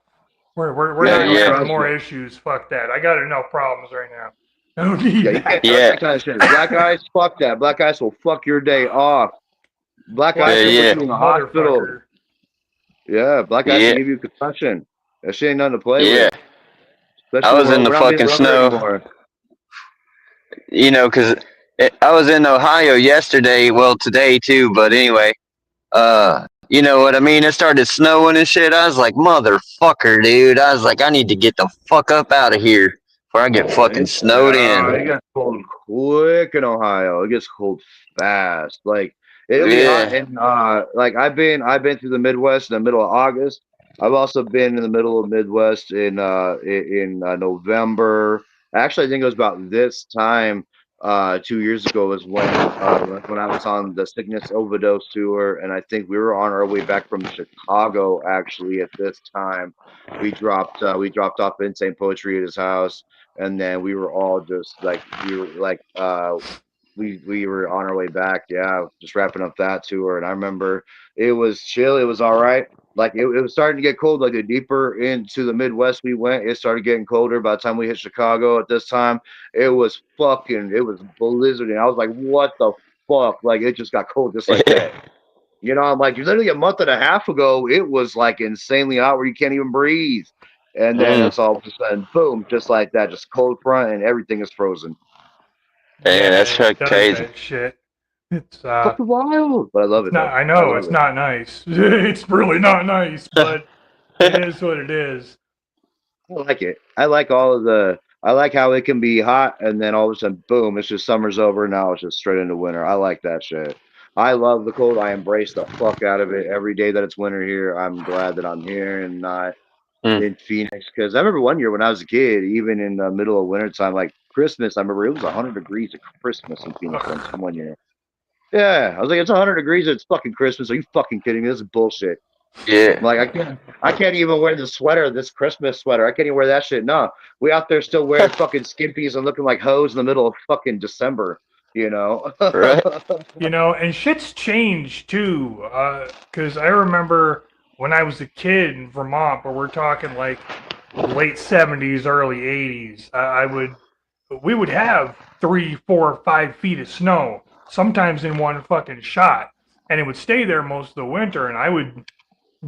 we're Yeah, not don't gonna have trust more it. issues. Fuck that. I got enough problems right now. I don't need Yeah, you that. can't trust Yeah. that kind of shit. Black ice, fuck that. Black ice will fuck your day off. Black Like ice will Yeah. put you in the hospital. motherfucker. Yeah, black ice Yeah. can give you a concussion. That shit ain't nothing to play Yeah. with. I Especially was when in the we're not being fucking rubber snow. anymore. Because I was in Ohio yesterday. Well, today too. But anyway, you know what I mean? It started snowing and shit. I was like, motherfucker, dude. I was like, I need to get the fuck up out of here before I get fucking snowed It in. gets cold quick in Ohio. It gets cold fast. Like it'll be hot, Yeah. and like I've been through the Midwest in the middle of August. I've also been in the middle of Midwest in November. Actually, I think it was about this time 2 years ago was when I was on the sickness overdose tour, and I think we were on our way back from Chicago. Actually, at this time, we dropped off Insane Poetry at his house, and then we were all just like we were on our way back, yeah, just wrapping up that tour. And I remember it was chill, it was all right. Like it was starting to get cold. Like the deeper into the Midwest we went, it started getting colder. By the time we hit Chicago at this time, it was blizzarding. I was like, what the fuck? Like it just got cold just like that. You know, I'm like, literally a month and a half ago, it was like insanely hot where you can't even breathe. And then it's all of a sudden, boom, just like that, just cold front and everything is frozen. Man, Yeah, that's it fucking does crazy. that shit. It's Fucking wild. But I love it's it not. though. I I know love it's it. not nice. It's really not nice, but it is what it is. I like it. I like how it can be hot and then all of a sudden, boom, it's just summer's over. Now it's just straight into winter. I like that shit. I love the cold. I embrace the fuck out of it every day that it's winter here. I'm glad that I'm here and not Mm. in Phoenix because I remember one year when I was a kid, even in the middle of winter time, like Christmas, I remember it was 100 degrees at Christmas in Phoenix one year. Yeah, I was like, it's 100 degrees. It's fucking Christmas. Are you fucking kidding me? This is bullshit. Yeah. Like I can't even wear the sweater, this Christmas sweater. I can't even wear that shit. No, we out there still wearing fucking skimpies and looking like hoes in the middle of fucking December. You know. Right. You know, and shit's changed too. Because I remember when I was a kid in Vermont, but we're talking like late '70s, early '80s. We would have 3, 4, 5 feet of snow, sometimes in one fucking shot, and it would stay there most of the winter. And I would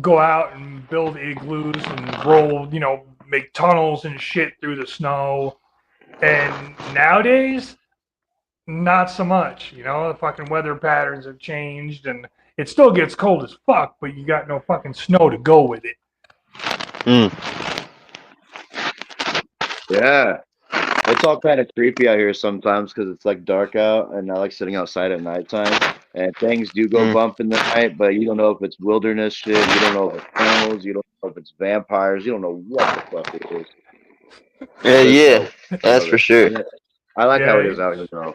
go out and build igloos and roll, make tunnels and shit through the snow. And nowadays, not so much. The fucking weather patterns have changed, and it still gets cold as fuck, but you got no fucking snow to go with it. Yeah, it's all kind of creepy out here sometimes because it's like dark out, and I like sitting outside at nighttime. And things do go bump in the night, but you don't know if it's wilderness shit. You don't know if it's animals. You don't know if it's vampires. You don't know what the fuck it is. Yeah, But yeah, so, I that's love for it. sure. And I like how it Yeah. is out here, though.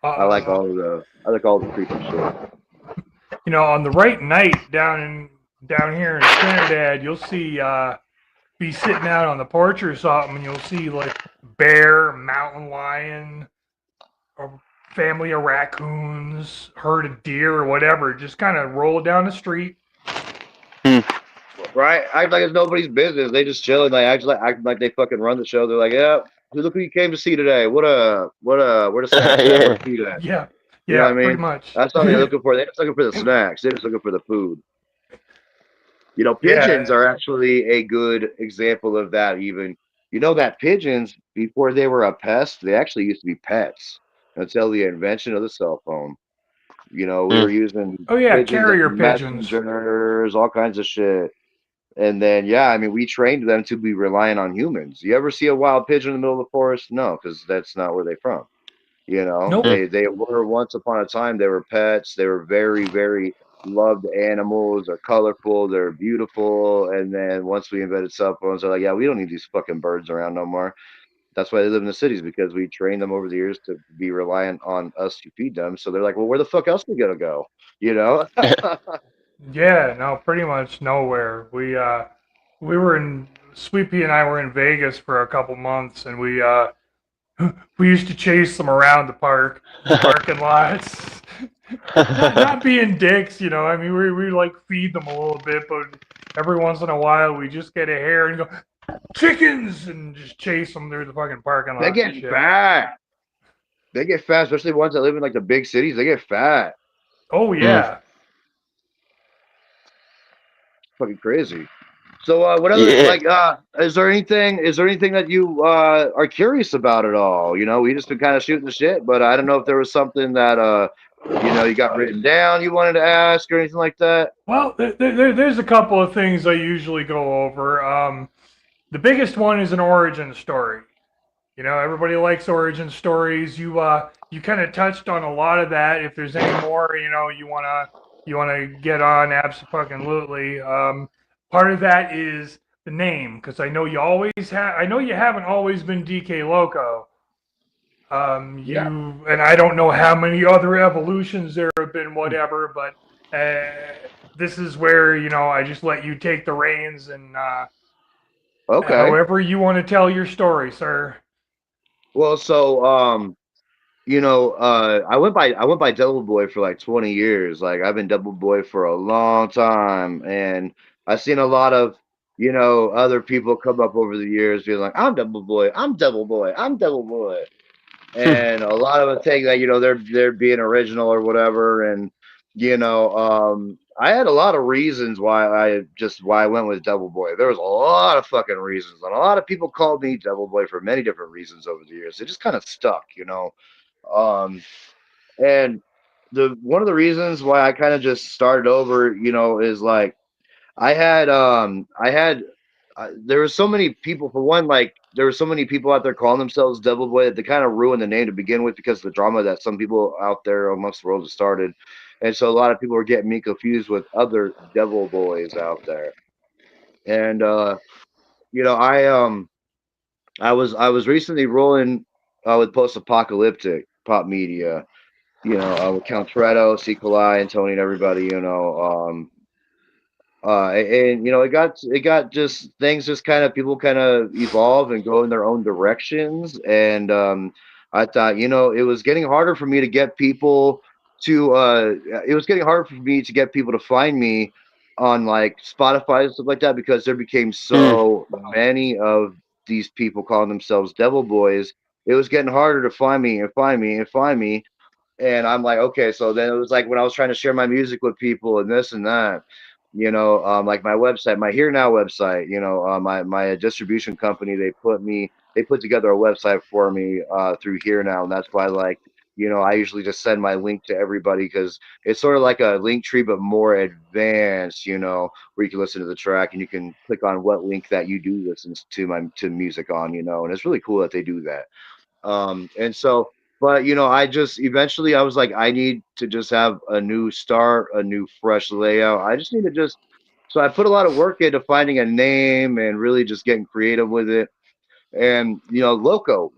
I like Uh, all the creepy shit. on the right night down here in Trinidad, you'll see be sitting out on the porch or something, and you'll see like bear, mountain lion, a family of raccoons, herd of deer, or whatever, just kind of roll down the street. Right? Act like it's nobody's business. They just chilling. Like act like they fucking run the show. They're like, yeah, look who you came to see today. Where the snacks at? Where the food at? Yeah, You know yeah, what I pretty mean? much. That's all they're looking for. They're just looking for the snacks. They're just looking for the food. Pigeons Yeah. are actually a good example of that. Even that pigeons before they were a pest, they actually used to be pets until the invention of the cell phone. We were using Oh yeah, pigeons as carrier pigeons. messengers, all kinds of shit. And then, yeah, I mean, we trained them to be reliant on humans. You ever see a wild pigeon in the middle of the forest? No, because that's not where they're from. Nope. They were once upon a time, they were pets. They were very, very loved animals. They're colorful. They're beautiful. And then once we invented cell phones, they're like, yeah, we don't need these fucking birds around no more. That's why they live in the cities because we trained them over the years to be reliant on us to feed them. So they're like, well, where the fuck else are we gonna go? Yeah, no, pretty much nowhere. We were in Sweet Pea and I were in Vegas for a couple months, and we used to chase them around the parking lots. not being dicks, I mean, we like feed them a little bit, but every once in a while we just get a hair and go chickens and just chase them through the fucking parking lot. They get fat. They get fat, especially ones that live in like the big cities. They get fat. Oh yeah. Fucking crazy. So what other is there anything that you are curious about at all? We just been kind of shooting the shit, but I don't know if there was something that you got written down you wanted to ask or anything like that. Well, there's a couple of things I usually go over. The biggest one is an origin story. Everybody likes origin stories. You kind of touched on a lot of that. If there's any more, you wanna get on, absolutely. Part of that is the name, because I know you haven't always been DK-Lokko. And I don't know how many other evolutions there have been, whatever, but this is where I just let you take the reins and okay, however you want to tell your story, sir. Well, so I went by Double Boy for like 20 years. Like I've been Double Boy for a long time, and I've seen a lot of other people come up over the years being like, I'm Double Boy, I'm Double Boy, I'm Double Boy. And a lot of them think that they're being original or whatever. And I had a lot of reasons why I went with Devil Boy. There was a lot of fucking reasons, and a lot of people called me Devil Boy for many different reasons over the years. It just kind of stuck, you know. Um, and the one of the reasons why I kind of just started over, you know, is like I had there were so many people. For one, like there were so many people out there calling themselves Devil Boy that they kind of ruined the name to begin with because of the drama that some people out there amongst the world have started, and so a lot of people were getting me confused with other Devil Boys out there. And you know, I was recently rolling with post-apocalyptic pop media. You know, with Count Toretto, Sequelai, and Tony and everybody. You know, and you know it got just things just kind of people kind of evolve and go in their own directions, and I thought, you know, it was getting harder for me to get people to it was getting harder for me to get people to find me on like Spotify and stuff like that because there became Mm. so many of these people calling themselves devil boys. It was getting harder to find me and find me and find me, and I'm like, okay, so then it was like when I was trying to share my music with people and this and that, you know, like my website, my Here Now website, you know, my distribution company, they put together a website for me through Here Now, and that's why, like, you know, I usually just send my link to everybody because it's sort of like a link tree, but more advanced, you know, where you can listen to the track and you can click on what link that you do listen to my to music on, you know, and it's really cool that they do that. And so, but you know, I just eventually I was like, I need to just have a new start, a new fresh layout. I just need to just, so I put a lot of work into finding a name and really just getting creative with it. And you know, Loco,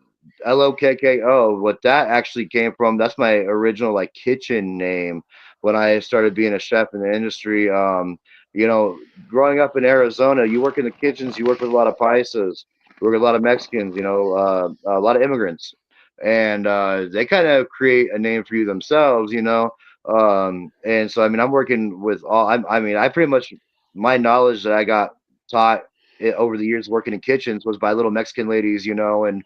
Lokko, what that actually came from, that's my original like kitchen name when I started being a chef in the industry. You know, growing up in Arizona, you work in the kitchens, you work with a lot of paisas, you work with a lot of Mexicans, you know, a lot of immigrants, and they kind of create a name for you themselves, you know. And so I mean, I'm working with all. I mean, I pretty much my knowledge that I got taught over the years working in kitchens was by little Mexican ladies, you know, and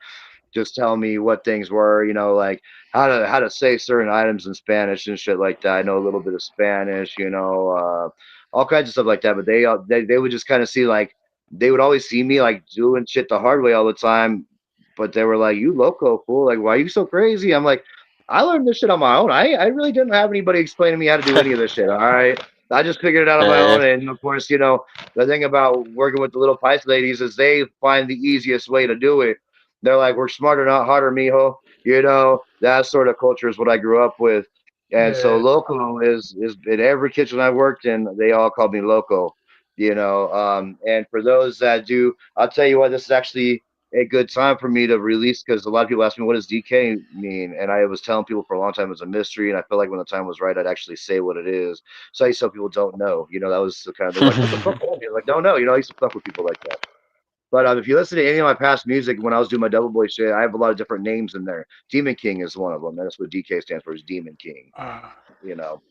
just telling me what things were, you know, like how to say certain items in Spanish and shit like that. I know a little bit of Spanish, you know, all kinds of stuff like that. But they would just kind of see like they would always see me like doing shit the hard way all the time. But they were like, "You loco fool! Like, why are you so crazy?" I'm like, "I learned this shit on my own. I really didn't have anybody explain to me how to do any of this shit. All right, I just figured it out on my Uh, own." And of course, you know, the thing about working with the little Pice ladies is they find the easiest way to do it. They're like, we're smarter, not harder, mijo. You know, that sort of culture is what I grew up with. And so Yeah. loco is in every kitchen I worked in, they all called me loco, you know. And for those that do, I'll tell you what, this is actually a good time for me to release because a lot of people ask me what does DK mean, and I was telling people for a long time it was a mystery, and I felt like when the time was right, I'd actually say what it is. So I some people don't know, you know, that was the kind of they're like, what the fuck? You're like, no, no, you know, I used to fuck with people like that. But if you listen to any of my past music, when I was doing my Double Boy shit, I have a lot of different names in there. Demon King is one of them. That's what DK stands for, is Demon King. Uh, You know,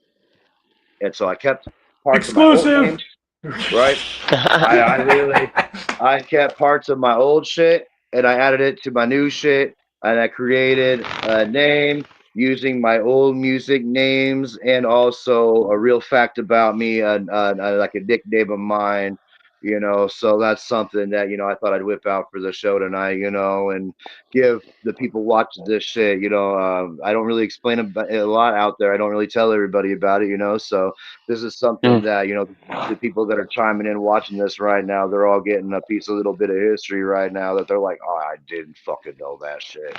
and so I kept parts of my old exclusive. names, right? I literally I kept parts of my old shit and I added it to my new shit, and I created a name using my old music names and also a real fact about me, like a nickname of mine, you know. So that's something that, you know, I thought I'd whip out for the show tonight, you know, and give the people watching this shit, you know. I don't really explain about it a lot out there. I don't really tell everybody about it, you know. So this is something mm. that, you know, the people that are chiming in watching this right now, they're all getting a piece, a little bit of history right now that they're like, oh, I didn't fucking know that shit.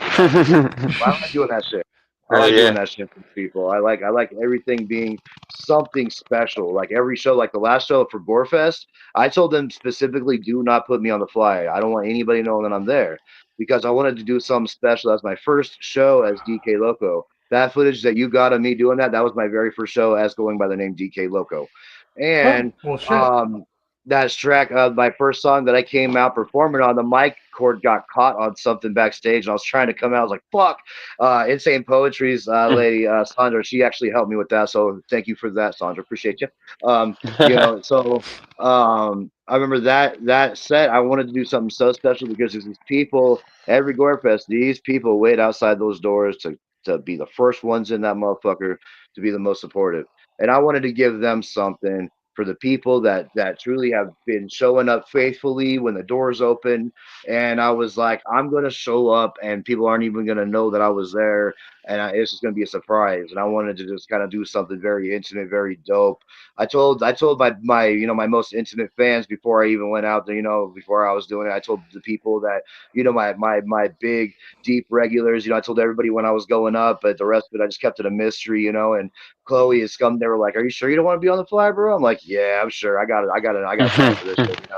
You know, because I like doing that shit. I like doing Yeah. that shit for people. I like everything being something special. Like every show, like the last show for Gorefest, I told them specifically, do not put me on the fly. I don't want anybody knowing that I'm there because I wanted to do something special. That's my first show as DK-Lokko. That footage that you got of me doing that, that was my very first show as going by the name DK-Lokko. Oh And well, shit. um, that track of my first song that I came out performing on, the mic cord got caught on something backstage, and I was trying to come out. I was like, "Fuck!" Insane Poetry's lady Sandra, she actually helped me with that. So thank you for that, Sandra. Appreciate you. You know, so I remember that set. I wanted to do something so special because there's these people every Gore Fest. These people wait outside those doors to be the first ones in that motherfucker, to be the most supportive. and I wanted to give them something for the people that truly have been showing up faithfully when the doors open. And I was like, I'm gonna show up, and people aren't even gonna know that I was there, and it's just gonna be a surprise. And I wanted to just kind of do something very intimate, very dope. I told my my most intimate fans before I even went out there. Before I was doing it, I told the people that my big deep regulars. I told everybody when I was going up, but the rest of it I just kept it a mystery. And Chloe and Scum, they were like, "Are you sure you don't want to be on the fly, bro?" I'm like, "Yeah, I'm sure. I got time for this shit."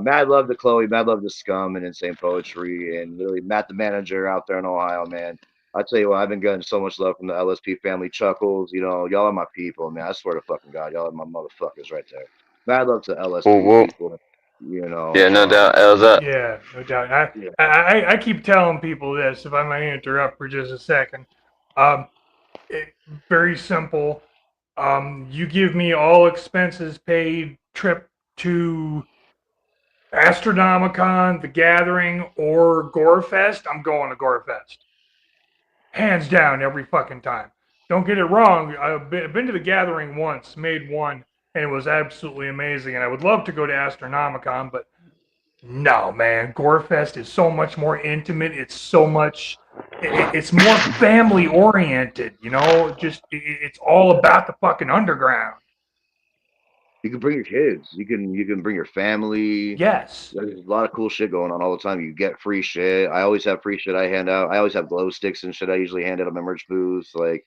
Mad love to Chloe, mad love to Scum and Insane Poetry, and really Matt, the manager out there in Ohio, man. I tell you what, I've been getting so much love from the LSP family. Chuckles, y'all are my people, man. I swear to fucking God, y'all are my motherfuckers right there. Mad love to Whoop, LSP whoop. people. Yeah, no doubt. How's up? Yeah, no doubt. I, Yeah. I, I keep telling people this, if I might interrupt for just a second. Um, Very simple. You give me all expenses paid trip to Astronomicon, The Gathering, or Gorefest, I'm going to Gorefest. Hands down, every fucking time. Don't get it wrong. I've been to The Gathering once, made one, and it was absolutely amazing. And I would love to go to Astronomicon, but no, man. Gorefest is so much more intimate. It's so much. It's more family oriented. Just it's all about the fucking underground. You can bring your kids. You can bring your family. Yes. There's a lot of cool shit going on all the time. You get free shit. I always have free shit I hand out. I always have glow sticks and shit I usually hand out at my merch booth. Like,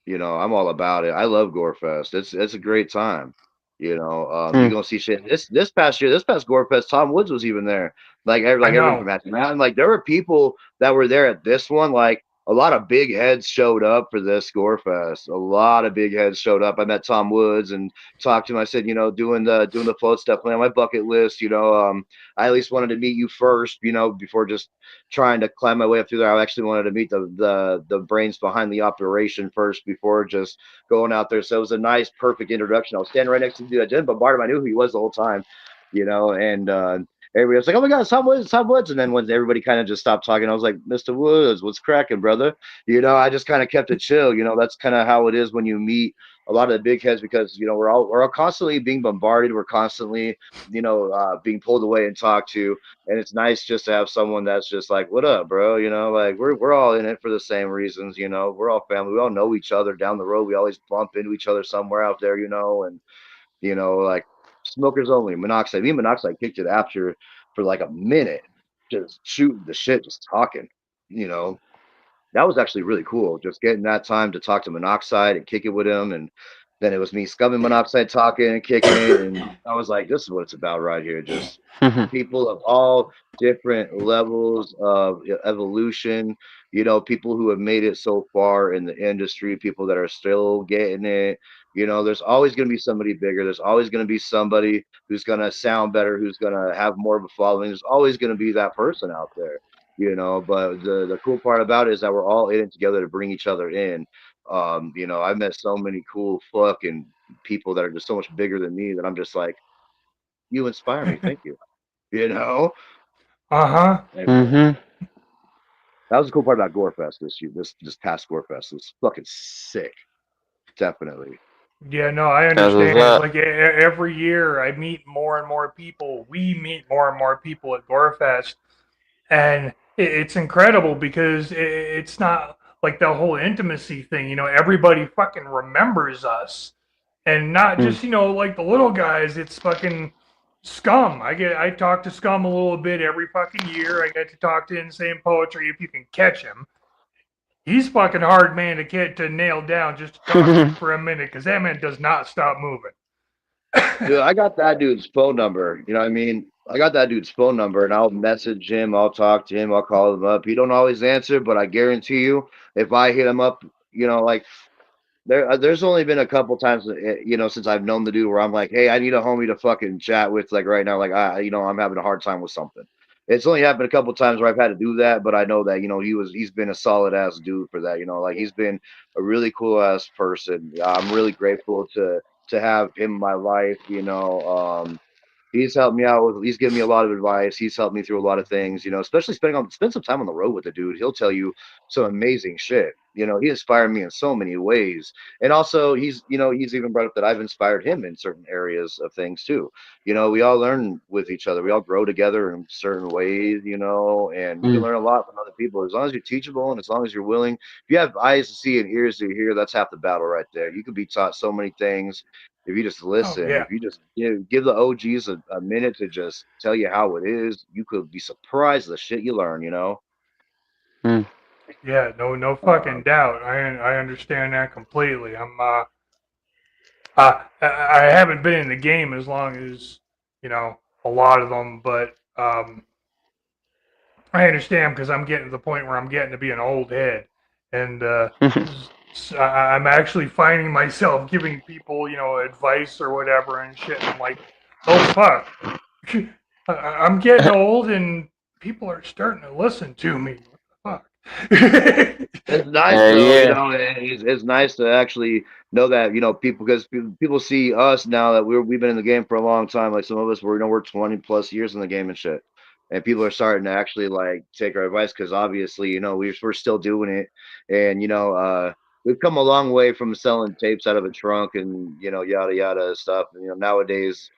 I'm all about it. I love Gorefest. It's a great time. You're Hmm. gonna see shit. This past Gorefest, Tom Woods was even there. Like I everyone from know. Matthew Mountain. Like there were people that were there at this one. Like a lot of big heads showed up for this Gorefest. A lot of big heads showed up. I met Tom Woods and talked to him. I said, doing the float's definitely on my bucket list. I at least wanted to meet you first. Before just trying to climb my way up through there. I actually wanted to meet the brains behind the operation first before just going out there. So it was a nice, perfect introduction. I was standing right next to the dude. I didn't bombard him. I knew who he was the whole time, and everybody was like, "Oh my God, it's Tom Woods, Tom Woods." And then when everybody kind of just stopped talking, I was like, "Mr. Woods, what's cracking, brother?" I just kind of kept it chill. That's kind of how it is when you meet a lot of the big heads because we're all constantly being bombarded. We're constantly being pulled away and talked to, and it's nice just to have someone that's just like, "What up, bro?" Like we're all in it for the same reasons. We're all family. We all know each other down the road. We always bump into each other somewhere out there. And like smokers only. Monoxide. Me and Monoxide kicked it after for like a minute, just shooting the shit, just talking. You know, that was actually really cool. Just getting that time to talk to Monoxide and kick it with him, and then it was me, Scum and Monoxide talking and kicking it, and I was like, "This is what it's about right here." Just people of all different levels of evolution. People who have made it so far in the industry, people that are still getting it. There's always going to be somebody bigger. There's always going to be somebody who's going to sound better, who's going to have more of a following. There's always going to be that person out there. But the cool part about it is that we're all in it together to bring each other in. I've met so many cool fucking people that are just so much bigger than me that I'm just like, you inspire me. Thank you. You know, Uh-huh. and Mm-hmm. that was the cool part about Gorefest this year. This past Gorefest was fucking sick. Definitely. Yeah, no, I That's what's understand. It's up. like every year I meet more and more people. We meet more and more people at Gorefest, and it's incredible because it's not like the whole intimacy thing. Everybody fucking remembers us, and not Hmm. just like the little guys. It's fucking Scum. I talk to Scum a little bit every fucking year. I get to talk to Insane Poetry if you can catch him. He's fucking hard man to get to nail down just to talk to for a minute because that man does not stop moving. Dude, I got that dude's phone number. You know what I mean? I got that dude's phone number, and I'll message him. I'll talk to him. I'll call him up. He don't always answer, but I guarantee you, if I hit him up, like there's only been a couple times, since I've known the dude where I'm like, hey, I need a homie to fucking chat with, like right now, like I'm having a hard time with something. It's only happened a couple times where I've had to do that, but I know that he's been a solid ass dude for that. Like he's been a really cool ass person. I'm really grateful to have him in my life. He's helped me out with. He's given me a lot of advice. He's helped me through a lot of things. Especially spend some time on the road with the dude. He'll tell you some amazing shit. He inspired me in so many ways. And also, he's even brought up that I've inspired him in certain areas of things too. We all learn with each other. We all grow together in certain ways, and you can Mm. learn a lot from other people as long as you're teachable and as long as you're willing. If you have eyes to see and ears to hear, that's half the battle right there. You could be taught so many things if you just Oh listen. yeah. If you just give the OGs a minute to just tell you how it is, you could be surprised the shit you learn. Mm. Yeah, no Uh, fucking doubt. I understand that completely. I haven't been in the game as long as a lot of them, but I understand because I'm getting to the point where I'm getting to be an old head, and I'm actually finding myself giving people advice or whatever and shit, and I'm like, oh fuck, I'm getting old and people are starting to listen to me. What the fuck? It's nice though, Yeah. it's nice to actually know that, people, because people see us now that we've been in the game for a long time. Like some of us we're 20 plus years in the game and shit. And people are starting to actually like take our advice because obviously, we're still doing it. And, we've come a long way from selling tapes out of a trunk and, yada yada stuff. And, nowadays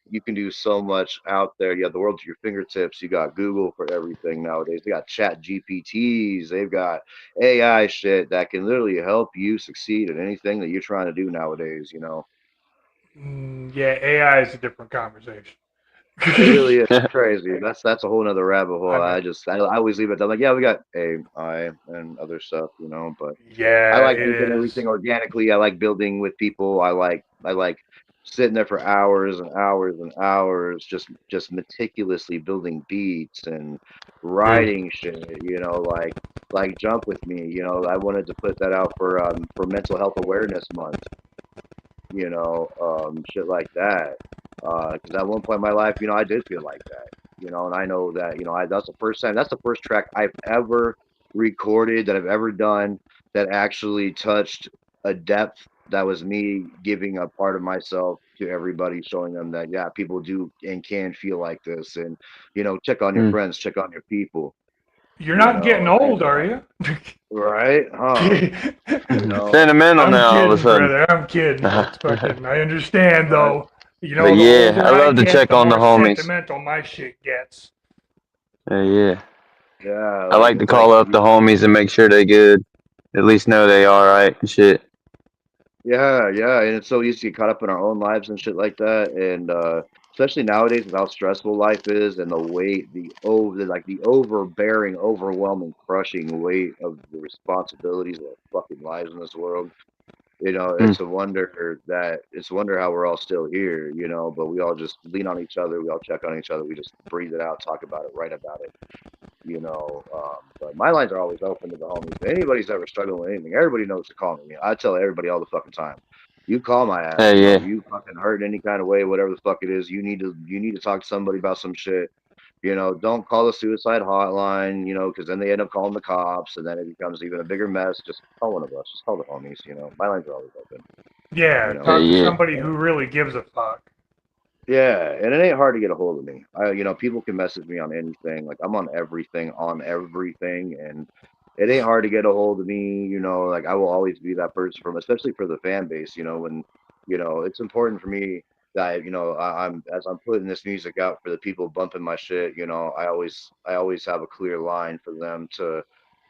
you can do so much out there. You have the world at your fingertips. You got Google for everything nowadays. They got chat GPTs. They've got AI shit that can literally help you succeed at anything that you're trying to do nowadays. Yeah, AI is a different conversation. It really is. It's crazy. That's a whole nother rabbit hole. I mean, I always leave it. I'm like, yeah, we got AI and other stuff. But I yeah, like it building is. everything organically. I like building with people. I like sitting there for hours and hours and hours, just meticulously building beats and Mm. writing shit. Like Jump With Me. I wanted to put that out for Mental Health Awareness Month. Shit like that. Because at one point in my life, I did feel like that. And I know that, that's the first track I've ever recorded that I've ever done that actually touched a depth that was me giving a part of myself to everybody, showing them that, yeah, people do and can feel like this. And, check on your Mm. friends, check on your people, You're not getting old, and, are you? right? Huh? You know, Sentimental I'm now all of a kidding, sudden. brother. I'm kidding. It's fucking. I understand right? though. But The yeah, I older I love to get, check the on the more homies. sentimental my shit gets. Yeah. Yeah, I like to call up the you homies and make sure they good. At least know they all right and shit. Yeah, yeah, and it's so easy to get caught up in our own lives and shit like that, and especially nowadays with how stressful life is and the weight, the overbearing, overwhelming, crushing weight of the responsibilities of our fucking lives in this world. Mm. It's a wonder how we're all still here. But we all just lean on each other, we all check on each other, we just breathe it out, talk about it, write about it. But my lines are always open to the homies. If anybody's ever struggling with anything, everybody knows to call me. I tell everybody all the fucking time. You call my ass, Hey, bro. yeah. If you fucking hurt in any kind of way, whatever the fuck it is, you need to talk to somebody about some shit. Don't call the suicide hotline, because then they end up calling the cops, and then it becomes even a bigger mess. Just call one of us. Just call the homies. My lines are always open. Yeah, You know, Hey, talk to yeah. somebody who really gives a fuck. Yeah, and it ain't hard to get a hold of me. People can message me on anything. Like I'm on everything, and it ain't hard to get a hold of me. Like I will always be that person especially for the fan base. When it's important for me that I'm as I'm putting this music out for the people bumping my shit. I always have a clear line for them to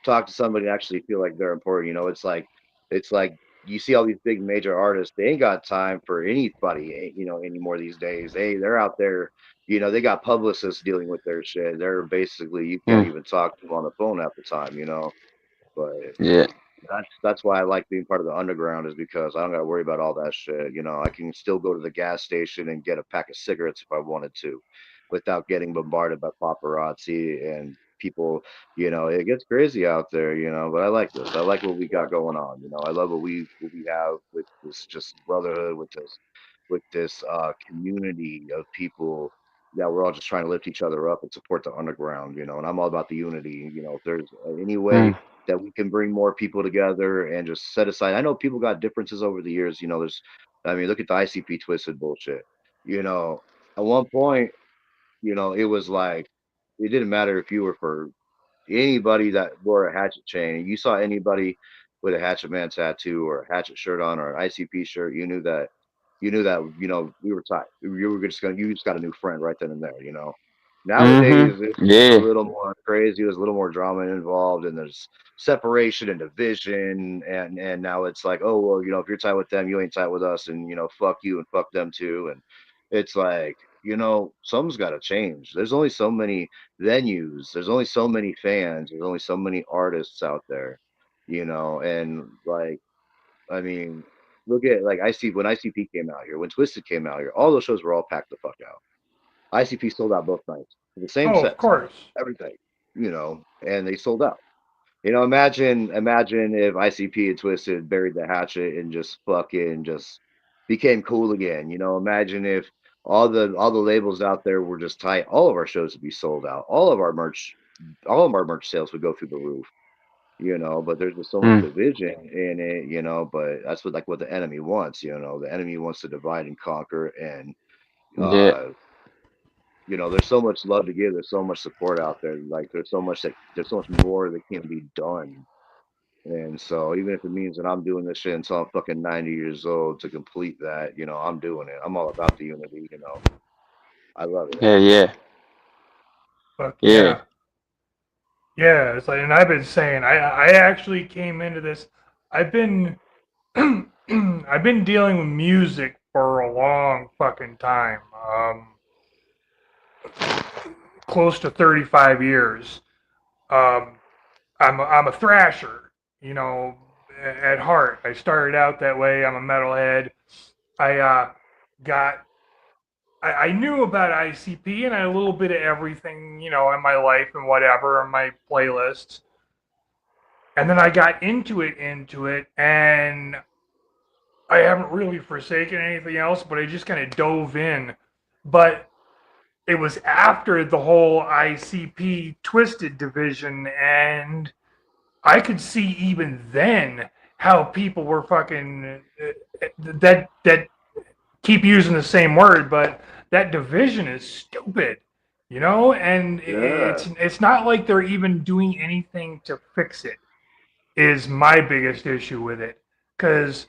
talk to somebody and actually feel like they're important. It's like you see all these big major artists, they ain't got time for anybody, anymore these days. They're out there, they got publicists dealing with their shit. They're basically you can't Mm. even talk to them on the phone half the time. But Yeah. that's why I like being part of the underground is because I don't gotta worry about all that shit. I can still go to the gas station and get a pack of cigarettes if I wanted to, without getting bombarded by paparazzi and people. It gets crazy out there. But I like this. I like what we got going on. I love what we have with this just brotherhood, with this community of people that we're all just trying to lift each other up and support the underground. And I'm all about the unity. If there's any way Mm. that we can bring more people together and just set aside. I know people got differences over the years. Look at the ICP twisted bullshit. You know, at one point, it was like it didn't matter if you were for anybody that wore a hatchet chain. You saw anybody with a Hatchet Man tattoo or a Hatchet shirt on or an ICP shirt, you knew that we were tight. You just got a new friend right then and there. Nowadays it's a Yeah. little more crazy. There's a little more drama involved, and there's separation and division, and now it's like, oh well, if you're tight with them, you ain't tight with us, and fuck you and fuck them too, and it's like something's got to change. There's only so many venues. There's only so many fans. There's only so many artists out there, and like I mean, look at like when ICP came out here, when Twisted came out here, all those shows were all packed the fuck out. ICP sold out both nights, the same Oh, of sets, course. everything, and they sold out. Imagine if ICP and Twisted buried the hatchet and just fucking just became cool again. Imagine if all the labels out there were just tight. All of our shows would be sold out. All of our merch sales would go through the roof. But there's just so much Mm. division in it. But that's what the enemy wants. The enemy wants to divide and conquer, and Yeah. uh, there's so much love to give. There's so much support out there. Like there's so much more that can be done. And so even if it means that I'm doing this shit until I'm fucking 90 years old to complete that, I'm doing it. I'm all about the unity. I love it. Hell yeah. Fuck Yeah. yeah. Yeah, it's like, and I've been saying, I actually came into this. I've been, I've been dealing with music for a long fucking time, close to 35 years. Um, I'm a thrasher, at heart. I started out that way. I'm a metalhead. I got I knew about ICP and I had a little bit of everything, in my life and whatever, on my playlists. And then I got into it, and I haven't really forsaken anything else, but I just kind of dove in. But it was after the whole ICP Twisted division, and I could see even then how people were fucking that keep using the same word, but that division is stupid, and Yeah. it's not like they're even doing anything to fix it. Is my biggest issue with it, because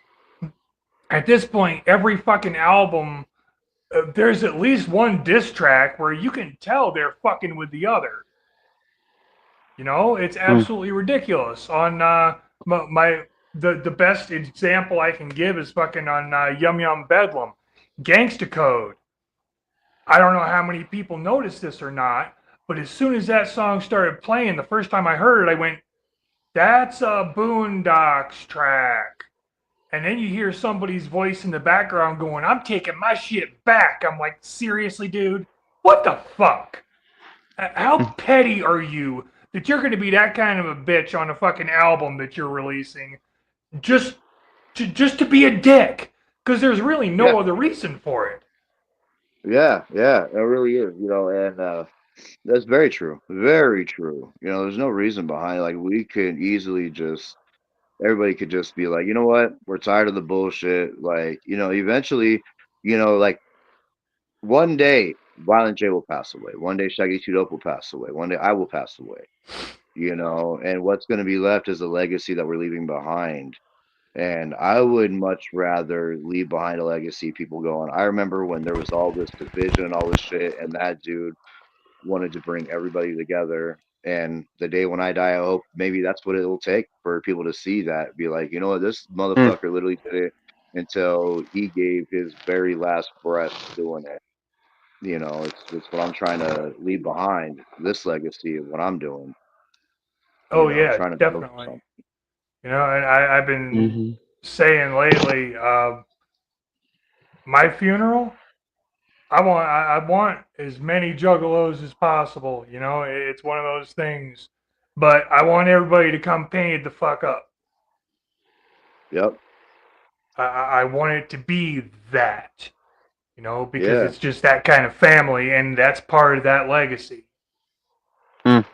at this point, every fucking album, there's at least one diss track where you can tell they're fucking with the other. It's Mm. absolutely ridiculous. On the best example I can give is fucking on Yum Yum Bedlam, Gangsta Code. I don't know how many people noticed this or not, but as soon as that song started playing, the first time I heard it, I went, "That's a Boondocks track." And then you hear somebody's voice in the background going, "I'm taking my shit back." I'm like, seriously, dude? What the fuck? How petty are you that you're going to be that kind of a bitch on a fucking album that you're releasing just to be a dick? Because there's really Yeah. no other reason for it. Yeah. Yeah. It really is. And that's very true. Very true. There's no reason behind it. Like we could easily everybody could just be like, you know what? We're tired of the bullshit. Like, eventually, like one day Violent J will pass away. One day Shaggy 2 Dope will pass away. One day I will pass away. And what's going to be left is a legacy that we're leaving behind. And I would much rather leave behind a legacy people going, I remember when there was all this division and all this shit, and that dude wanted to bring everybody together. And the day when I die, I hope maybe that's what it'll take for people to see that. Be like, you know what, this Mm. motherfucker literally did it until he gave his very last breath doing it. It's what I'm trying to leave behind, this legacy of what I'm doing, Oh, yeah, trying to build definitely. something. And I've been Mm-hmm. saying lately, my funeral, I want as many juggalos as possible. It's one of those things. But I want everybody to come painted the fuck up. Yep. I want it to be that, because Yeah. it's just that kind of family, and that's part of that legacy. Mm.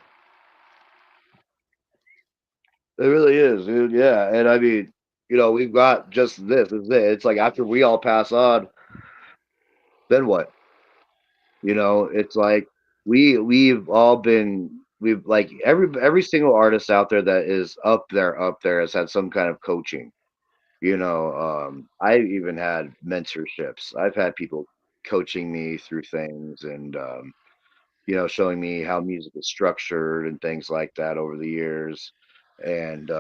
It really is, dude. Yeah. And I mean, we've got just this. Is it. It's like after we all pass on, then what? It's like we've all been we've like every single artist out there that is up there has had some kind of coaching. I even had mentorships. I've had people coaching me through things and showing me how music is structured and things like that over the years. And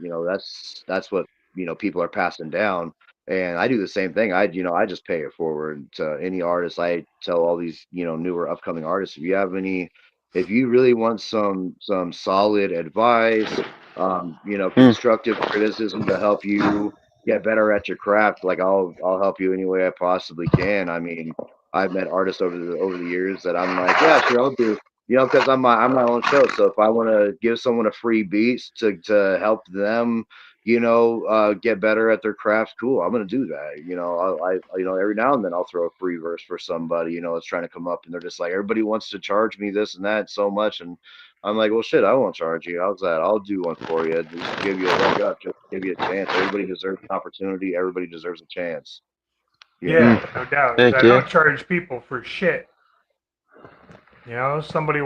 that's what people are passing down. And I do the same thing. I just pay it forward to any artist. I tell all these newer upcoming artists, if you really want some solid advice, constructive criticism to help you get better at your craft, like I'll help you any way I possibly can. I mean, I've met artists over the years that I'm like, yeah, sure, I'll do. Because I'm my own show. So if I want to give someone a free beat to help them, get better at their craft, cool, I'm gonna do that. Every now and then I'll throw a free verse for somebody, that's trying to come up, and they're just like, everybody wants to charge me this and that so much, and I'm like, well, shit, I won't charge you. How's that? I'll do one for you, just to give you a leg up, just to give you a chance. Everybody deserves an opportunity. Everybody deserves a chance. Yeah, no doubt. 'Cause Heck I yeah. don't charge people for shit. Somebody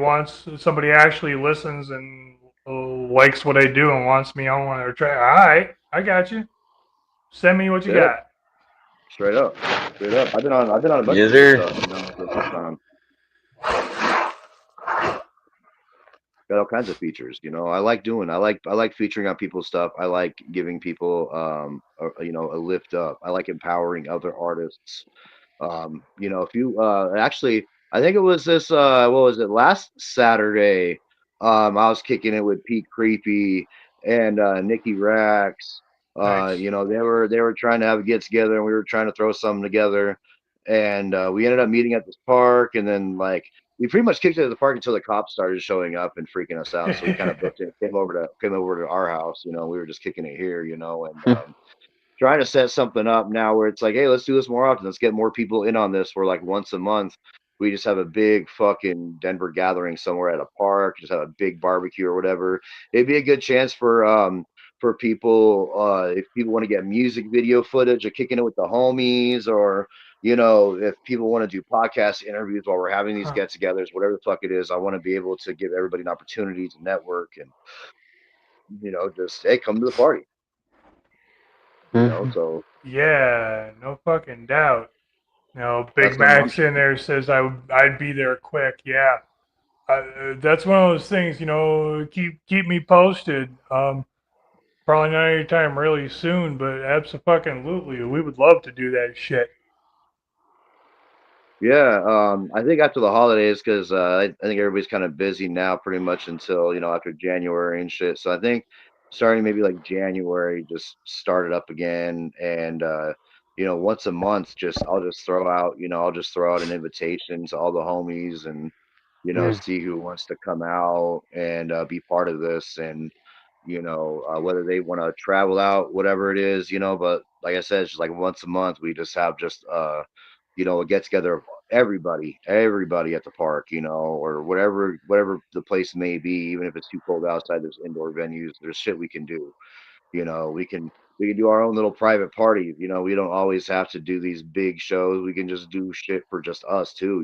actually listens and likes what I do and wants me on one of their tracks. All right, I got you. Send me what you Yeah. got. Straight up. I've been on a bunch Yes, of different sir. stuff, for a long time. Got all kinds of features. I like featuring on people's stuff. I like giving people a lift up. I like empowering other artists. If you actually, I think it was this what was it, last Saturday, I was kicking it with Pete Creepy and Nikki Rax. Nice. They were trying to have a get together, and we were trying to throw something together, and we ended up meeting at this park, and then like we pretty much kicked it at the park until the cops started showing up and freaking us out. So we kind of booked it, came over to our house. We were just kicking it here, and trying to set something up now where it's like, hey, let's do this more often. Let's get more people in on this. We're like once a month. We just have a big fucking Denver gathering somewhere at a park, just have a big barbecue or whatever. It'd be a good chance for people if people want to get music video footage or kicking it with the homies, or if people want to do podcast interviews while we're having these get-togethers, whatever the fuck it is. I want to be able to give everybody an opportunity to network and just, hey, come to the party. So Yeah, no fucking doubt. Big that's something I'm Max in there says I'd be there quick. Yeah, that's one of those things. Keep me posted. Probably not anytime really soon, but absolutely, we would love to do that shit. Yeah, I think after the holidays, because I think everybody's kind of busy now, pretty much until after January and shit. So I think starting maybe like January, just start it up again, and once a month, I'll just throw out an invitation to all the homies, and see who wants to come out and be part of this, and whether they want to travel out, whatever it is. But like I said, it's just like once a month, we just have just a get together of everybody at the park, or whatever the place may be. Even if it's too cold outside, there's indoor venues. There's shit we can do. We can do our own little private parties. We don't always have to do these big shows. We can just do shit for just us too.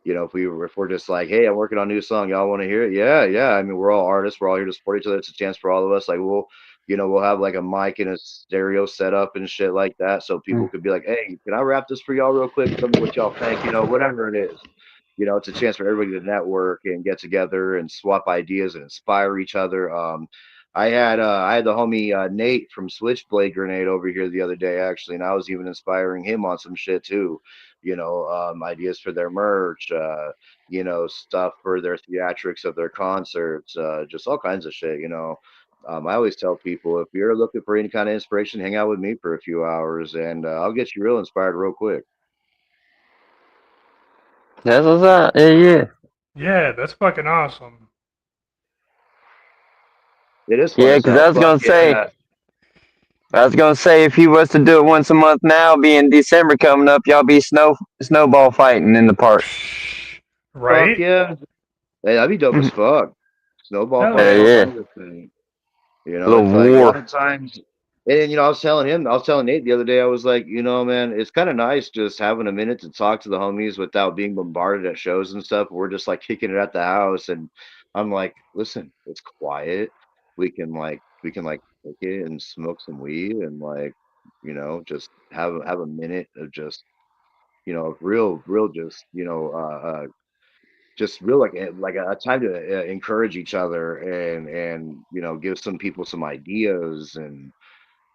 If we're just like, hey, I'm working on a new song, y'all want to hear it? Yeah, yeah. I mean, we're all artists. We're all here to support each other. It's a chance for all of us. Like, we'll have like a mic and a stereo setup and shit like that, so people could be like, hey, can I rap this for y'all real quick? Tell me what y'all think. Whatever it is. It's a chance for everybody to network and get together and swap ideas and inspire each other. I had the homie Nate from Switchblade Grenade over here the other day, actually, and I was even inspiring him on some shit too. Ideas for their merch, stuff for their theatrics of their concerts, just all kinds of shit. I always tell people, if you're looking for any kind of inspiration, hang out with me for a few hours, and I'll get you real inspired real quick. That's what's up. Yeah, yeah. Yeah, that's fucking awesome. It is fun Yeah, as because hell. I was Fuck gonna say, yeah. if he was to do it once a month now, being December coming up, y'all be snowball fighting in the park. Fuck Right? yeah. Hey, that'd be dope as fuck. Snowball Hell fighting, yeah. all Yeah, kinds of things. a little It's like a lot war. of times And I was telling Nate the other day, I was like, man, it's kind of nice just having a minute to talk to the homies without being bombarded at shows and stuff. We're just like kicking it at the house, and I'm like, listen, it's quiet. We can take it and smoke some weed and just have a minute of just real just real like a time to encourage each other and give some people some ideas. And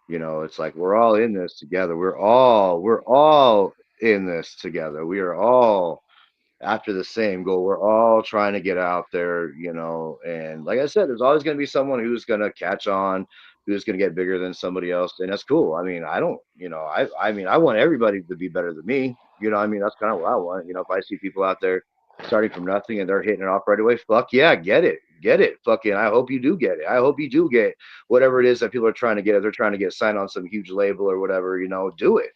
it's like we're all in this together. We're all in this together. We are all after the same goal. We're all trying to get out there, and like I said, there's always going to be someone who's going to catch on, who's going to get bigger than somebody else, and that's cool. I mean, I don't, I mean, I want everybody to be better than me. I mean, that's kind of what I want. If I see people out there starting from nothing and they're hitting it off right away, fuck yeah, get it. Fucking, I hope you do get it. I hope you do get whatever it is that people are trying to get. If they're trying to get signed on some huge label or whatever, do it.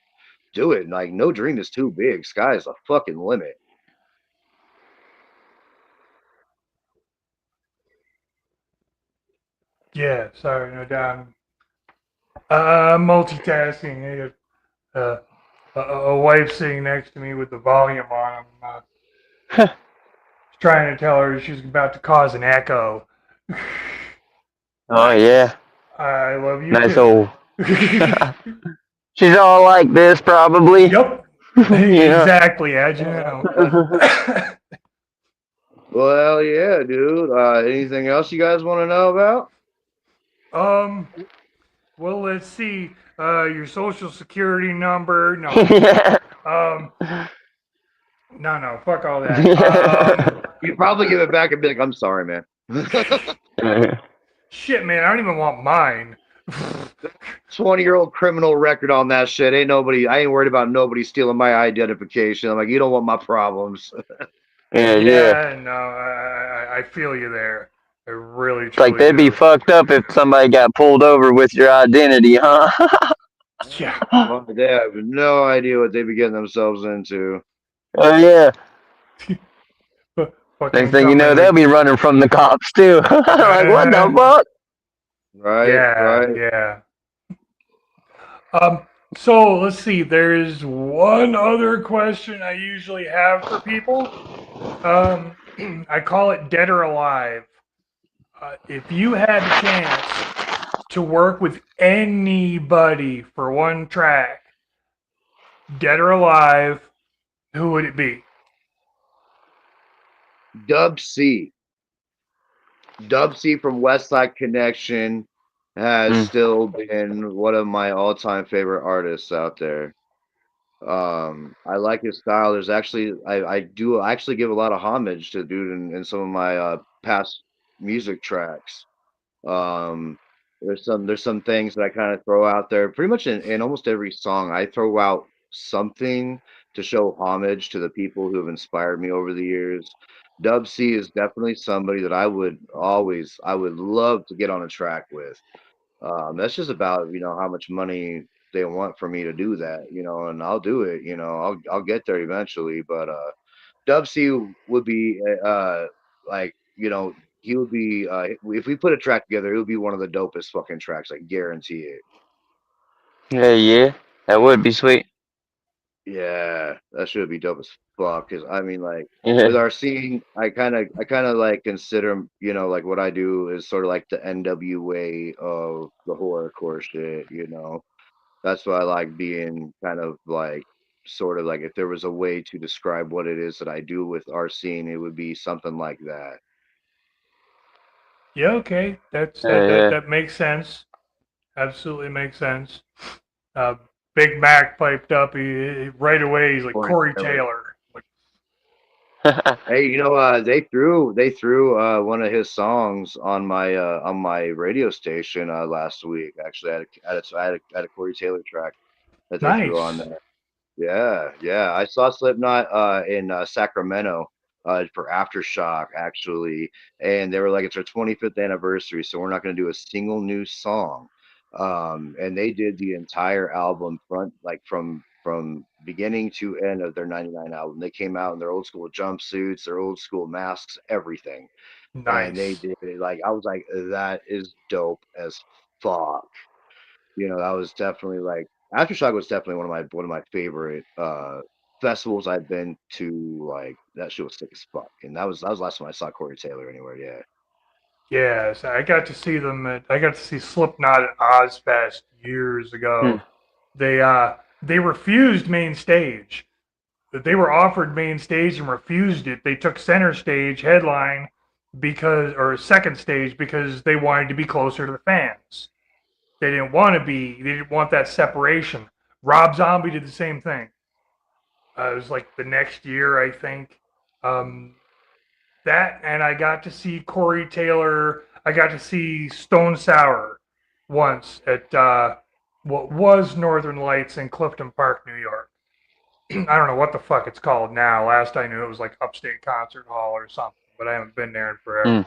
Do it. Like, no dream is too big. Sky's the fucking limit. Yeah, sorry, no doubt. Multitasking. A wife sitting next to me with the volume on. I'm trying to tell her she's about to cause an echo. Oh yeah, I love you nice too. old. She's all like this, probably. Yep. Yeah. Exactly, as you know. Well, yeah, dude. Anything else you guys want to know about? Well, let's see. Your social security number. No. No. Fuck all that. You probably give it back and be like, "I'm sorry, man." Shit, man. I don't even want mine. 20-year-old criminal record on that shit. I ain't worried about nobody stealing my identification. I'm like, you don't want my problems. Yeah. No, I feel you there. I really, It's like truly they'd be do. fucked up if somebody got pulled over with your identity, huh? Yeah. Well, they have no idea what they be getting themselves into. Oh yeah. Fucking Next thing you know, coming they'll to, be running from the cops too. Like, what the fuck? Right, right. yeah. So let's see. There's one other question I usually have for people. I call it dead or alive. If you had a chance to work with anybody for one track, dead or alive, who would it be? Dub C. Dub C from West Side Connection has still been one of my all-time favorite artists out there. I like his style. There's actually I do actually give a lot of homage to dude in some of my past music tracks. Um, there's some things that I kind of throw out there. Pretty much in almost every song, I throw out something to show homage to the people who have inspired me over the years. Dub C is definitely somebody that I would love to get on a track with. That's just about how much money they want for me to do that, and I'll do it. I'll get there eventually. But Dub C would be like he would be if we put a track together, it would be one of the dopest fucking tracks. I guarantee it. Yeah. That would be sweet. Yeah, that should be dope as fuck. Cause I mean, like with Yeah. our scene, I kind of like consider, like what I do is sort of like the NWA of the horrorcore shit. That's why I like being kind of like sort of like if there was a way to describe what it is that I do with our scene, it would be something like that. Yeah, okay. That's Yeah. that makes sense. Absolutely makes sense. Uh, Big Mac piped up. Right away. He's like Corey Corey Taylor. Taylor. Like, Hey, they threw one of his songs on my radio station last week. Actually, I had a Corey Taylor track that they threw on nice. there. Yeah, yeah. I saw Slipknot in Sacramento for Aftershock actually, and they were like, "It's our 25th anniversary, so we're not going to do a single new song." And they did the entire album front, like from beginning to end of their '99 album. They came out in their old school jumpsuits, their old school masks, everything, and they Nice. did it. Like I was like, "That is dope as fuck." that was definitely like Aftershock was definitely one of my favorite festivals I've been to. Like that shit was sick as fuck, and that was the last time I saw Corey Taylor anywhere. Yeah. Yes, I got to see them. I got to see Slipknot at Ozfest years ago. They refused main stage. That they were offered main stage and refused it. They took center stage headline or second stage because they wanted to be closer to the fans. They didn't want to be. They didn't want that separation. Rob Zombie did the same thing. It was like the next year, I think. Um, that and I got to see Corey Taylor. I got to see Stone Sour once at what was Northern Lights in Clifton Park, New York. I don't know what the fuck it's called now. Last I knew, it was like Upstate Concert Hall or something, but I haven't been there in forever.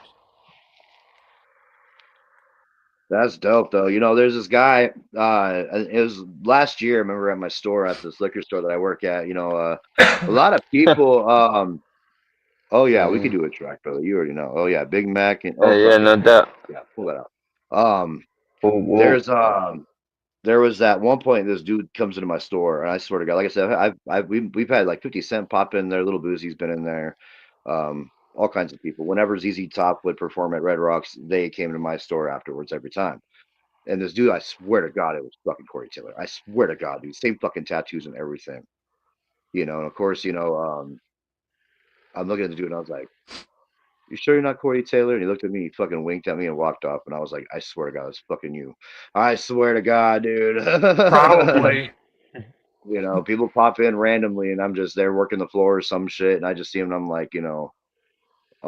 That's dope, though. There's this guy. It was last year. I remember at my store, at this liquor store that I work at. A lot of people. Oh yeah, we could do a track, brother. You already know. Oh yeah, Big Mac and Yeah, no doubt. yeah, pull that out. There was that one point this dude comes into my store, and I swear to God, like I said, we've had like 50 Cent pop in there, Little Boozy's been in there, all kinds of people. Whenever ZZ Top would perform at Red Rocks, they came to my store afterwards every time. And this dude, I swear to God, it was fucking Corey Taylor. I swear to God, dude, same fucking tattoos and everything. And of course, I'm looking at the dude and I was like, "You sure you're not Corey Taylor?" And he looked at me, he fucking winked at me and walked off. And I was like, "I swear to God, it's fucking you. I swear to God, dude." Probably. People pop in randomly and I'm just there working the floor or some shit. And I just see him and I'm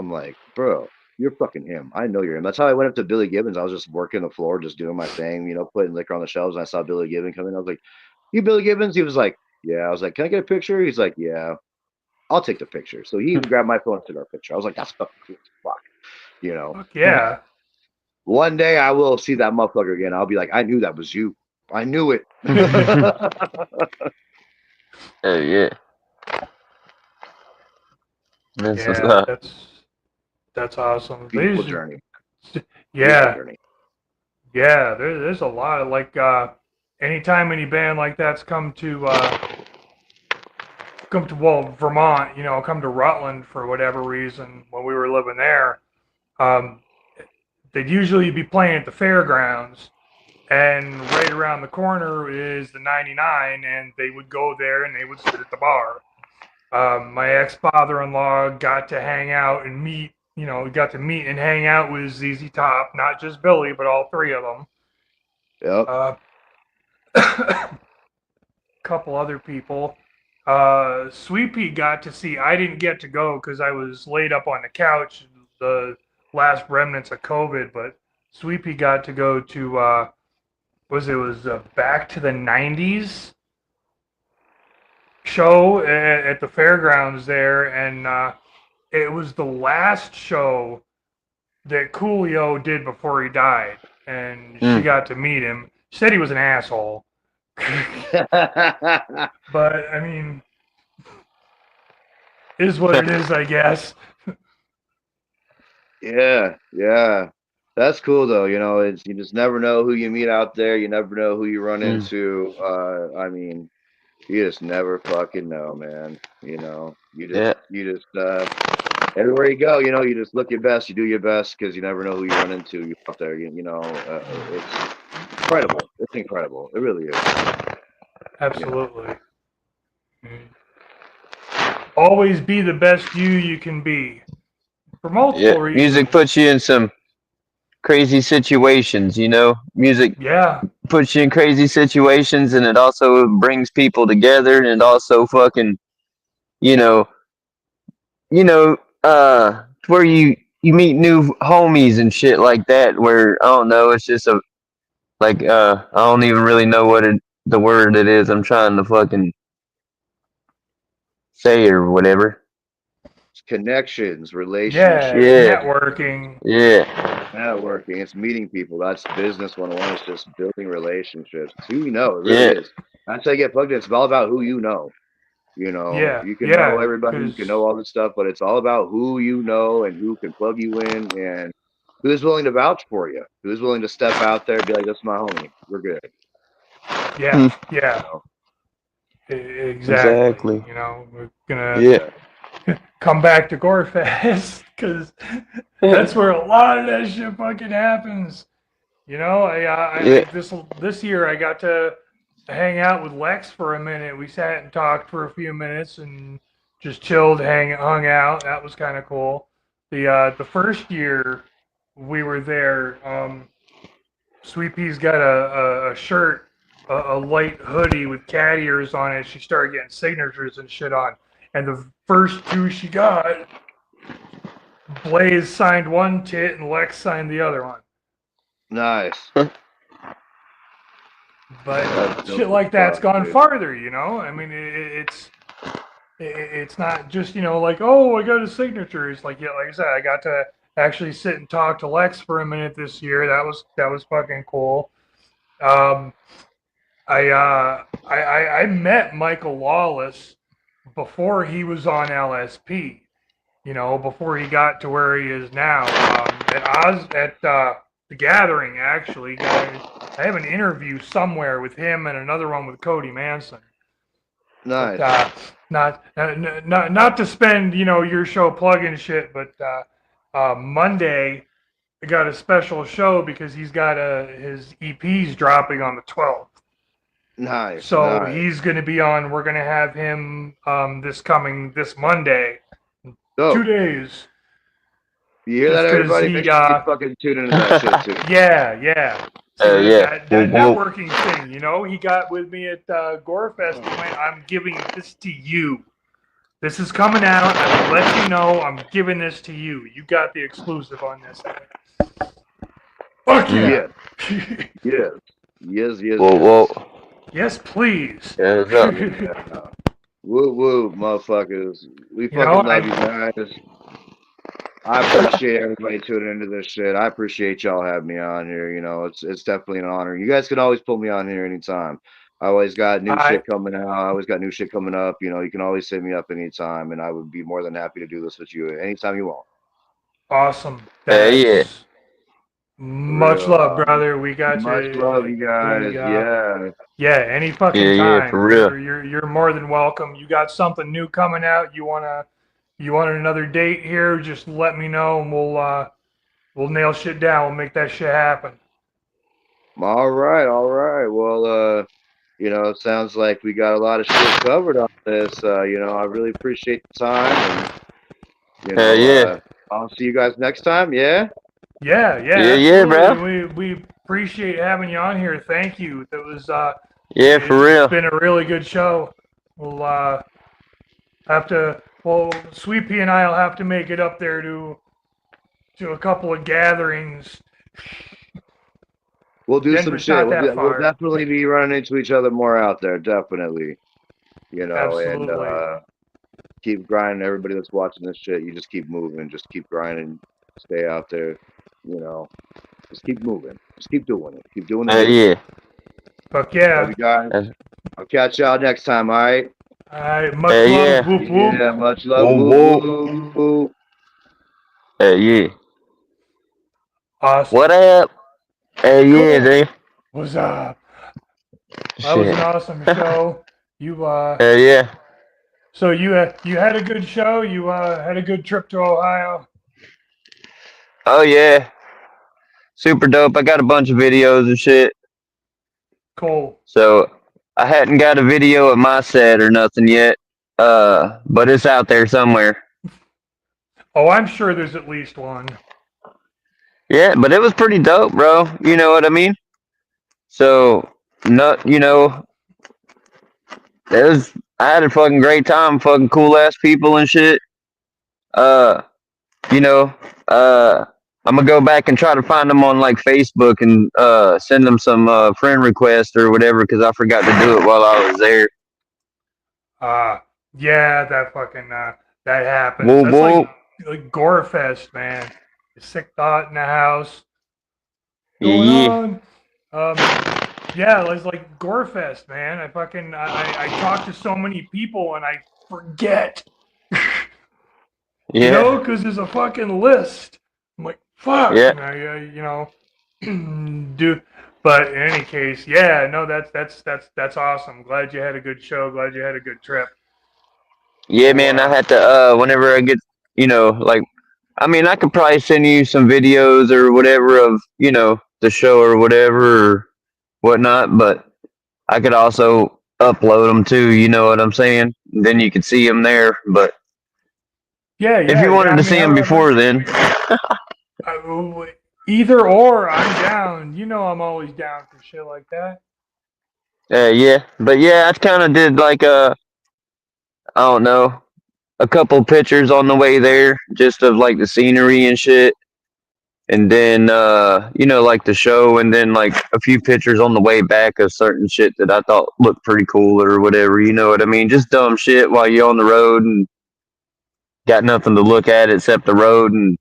like, "Bro, you're fucking him. I know you're him." That's how I went up to Billy Gibbons. I was just working the floor, just doing my thing, putting liquor on the shelves. And I saw Billy Gibbons come in. I was like, "You Billy Gibbons?" He was like, "Yeah." I was like, "Can I get a picture?" He's like, "Yeah." I'll take the picture. So he even grabbed my phone and took our picture. I was like, "That's fucking cool as fuck." Fuck yeah. One day I will see that motherfucker again. I'll be like, "I knew that was you. I knew it." Oh yeah. That's awesome. Beautiful journey. Yeah. Beautiful journey. Yeah, there's a lot of like anytime any band like that's come to Vermont, come to Rutland for whatever reason when we were living there, they'd usually be playing at the fairgrounds, and right around the corner is the 99, and they would go there and they would sit at the bar. My ex-father-in-law got to hang out and meet, got to meet and hang out with ZZ Top, not just Billy, but all three of them. Yep. Couple other people. Sweet Pea got to see. I didn't get to go because I was laid up on the couch, the last remnants of COVID. But Sweet Pea got to go to was Back to the '90s show at the fairgrounds there, and it was the last show that Coolio did before he died, and she got to meet him. She said he was an asshole. But I mean, is what it is, I guess. Yeah. That's cool though. You just never know who you meet out there. You never know who you run into. I mean, you just never fucking know, man. You just everywhere you go, you just look your best, you do your best, because you never know who you run into. You're out there, it's incredible. It's incredible. It really is. Absolutely. Always be the best you can be. For multiple reasons. Music puts you in some crazy situations, Music puts you in crazy situations, and it also brings people together, and it also fucking, where you meet new homies and shit like that, where, I don't know, it's just I don't even really know what the word it is I'm trying to fucking say or whatever. Connections, relationships. Networking. Networking. It's meeting people. That's business 101. It's just building relationships. It's who you know. It really is. That's how you get plugged in. It's all about who you know. You can know everybody, you can know all this stuff, but it's all about who you know and who can plug you in and who's willing to vouch for you, who's willing to step out there and be like, "That's my homie. We're good." Yeah, yeah. Exactly. You know, we're gonna come back to Gorefest because that's where a lot of that shit fucking happens. You know, this year I got to hang out with Lex for a minute. We sat and talked for a few minutes and just chilled, hung out. That was kind of cool. The first year we were there, Sweet Pea's got a shirt, a light hoodie with cat ears on it. She started getting signatures and shit on. And the first two she got, Blaze signed one tit and Lex signed the other one. Nice. But shit like that's gone farther, you know? I mean, it's not just, you know, like, oh, I got a signature. It's like, yeah, like I said, I got to actually sit and talk to Lex for a minute this year. That was fucking cool. I met Michael Lawless before he was on LSP, you know, before he got to where he is now. At the Gathering, actually, I have an interview somewhere with him and another one with Cody Manson. Nice. But, not to spend, you know, your show plugging shit, but Monday I got a special show because he's got his EP's dropping on the 12th. Nice. So nice. he's going to be on. We're going to have him this Monday. So, 2 days. You hear that, everybody? Make sure you fucking tune into that shit too. Yeah. So that networking thing, you know, he got with me at Gorefest. He went, I'm giving this to you. This is coming out. I will let you know. I'm giving this to you. You got the exclusive on this. Fuck yeah. Yes. Whoa. Yes, please. Yeah, Woo, motherfuckers. We fucking love you guys. I appreciate everybody tuning into this shit. I appreciate y'all having me on here. You know, it's definitely an honor. You guys can always pull me on here anytime. I always got new shit coming out. I always got new shit coming up. You know, you can always hit me up anytime, and I would be more than happy to do this with you anytime you want. Awesome. Yeah. Much love, brother. We got you. Much love, you guys. Yeah, any fucking time. For real. You're more than welcome. You got something new coming out? You want another date here? Just let me know, and we'll nail shit down. We'll make that shit happen. All right. Well, you know, it sounds like we got a lot of shit covered on this. You know, I really appreciate the time. And, you know, I'll see you guys next time. Yeah, bro. We appreciate having you on here. Thank you. That was for real. It's been a really good show. We'll have to. Well, Sweet Pea and I'll have to make it up there to a couple of gatherings. We'll do some shit. We'll definitely be running into each other more out there. Definitely. You know, absolutely. And keep grinding. Everybody that's watching this shit, you just keep moving. Just keep grinding. Stay out there. You know, just keep moving. Just keep doing it. Keep doing it. Fuck yeah. Love you guys. I'll catch y'all next time, all right? All right. Much love. Whoop, whoop. Yeah, much love. Whoop, whoop. Awesome. What up? Dude. What's up? That was an awesome show. You So you had a good show. You had a good trip to Ohio. Oh yeah, super dope. I got a bunch of videos and shit. Cool. So I hadn't got a video of my set or nothing yet, but it's out there somewhere. Oh, I'm sure there's at least one. Yeah, but it was pretty dope, bro. You know what I mean? So, you know, I had a fucking great time, fucking cool ass people and shit. You know, I'm gonna go back and try to find them on like Facebook and send them some friend requests or whatever because I forgot to do it while I was there. Yeah, that fucking that happens. Whoa, That's whoa. like Gorefest, man. Sick thought in the house. Going on. Yeah, it's like Gorefest, man. I talk to so many people and I forget. You know, because there's a fucking list. I'm like, fuck. Yeah. And I, you know, But in any case, yeah, no, that's awesome. Glad you had a good show. Glad you had a good trip. Yeah, man, I had to whenever I get, like, I mean, I could probably send you some videos or whatever of, the show or whatever or whatnot, but I could also upload them too, you know what I'm saying? Then you could see them there, but Yeah, if you wanted to see them before then. Either or, I'm down. You know I'm always down for shit like that. Yeah, but yeah, I kind of did like I don't know, a couple pictures on the way there, just of like the scenery and shit, and then like the show, and then like a few pictures on the way back of certain shit that I thought looked pretty cool or whatever. You know what I mean? Just dumb shit while you're on the road and got nothing to look at except the road and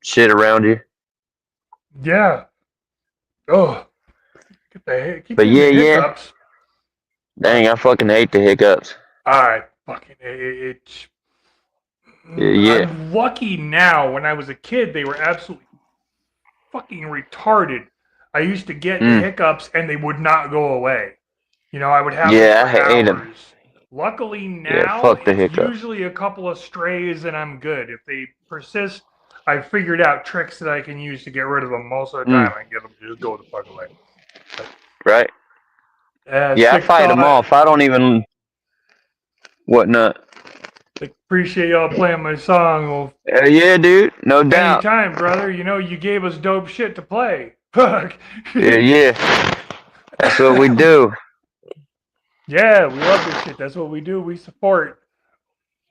shit around you. Yeah. Oh. Keep But yeah, hiccups. Dang, I fucking hate the hiccups. I fucking it. Yeah. I'm lucky now. When I was a kid, they were absolutely fucking retarded. I used to get the hiccups and they would not go away. I would have them for I hate them. hours. Luckily now, Yeah, fuck the it's hiccups. usually a couple of strays and I'm good. If they persist, I've figured out tricks that I can use to get rid of them. Most of the time, I can get them to just go the fuck away. Right. Yeah, I fight them off. I don't even whatnot. Appreciate y'all playing my song. Well, yeah, dude. No doubt. Anytime, brother. You gave us dope shit to play. Fuck. Yeah. That's what we do. Yeah, we love this shit. That's what we do. We support.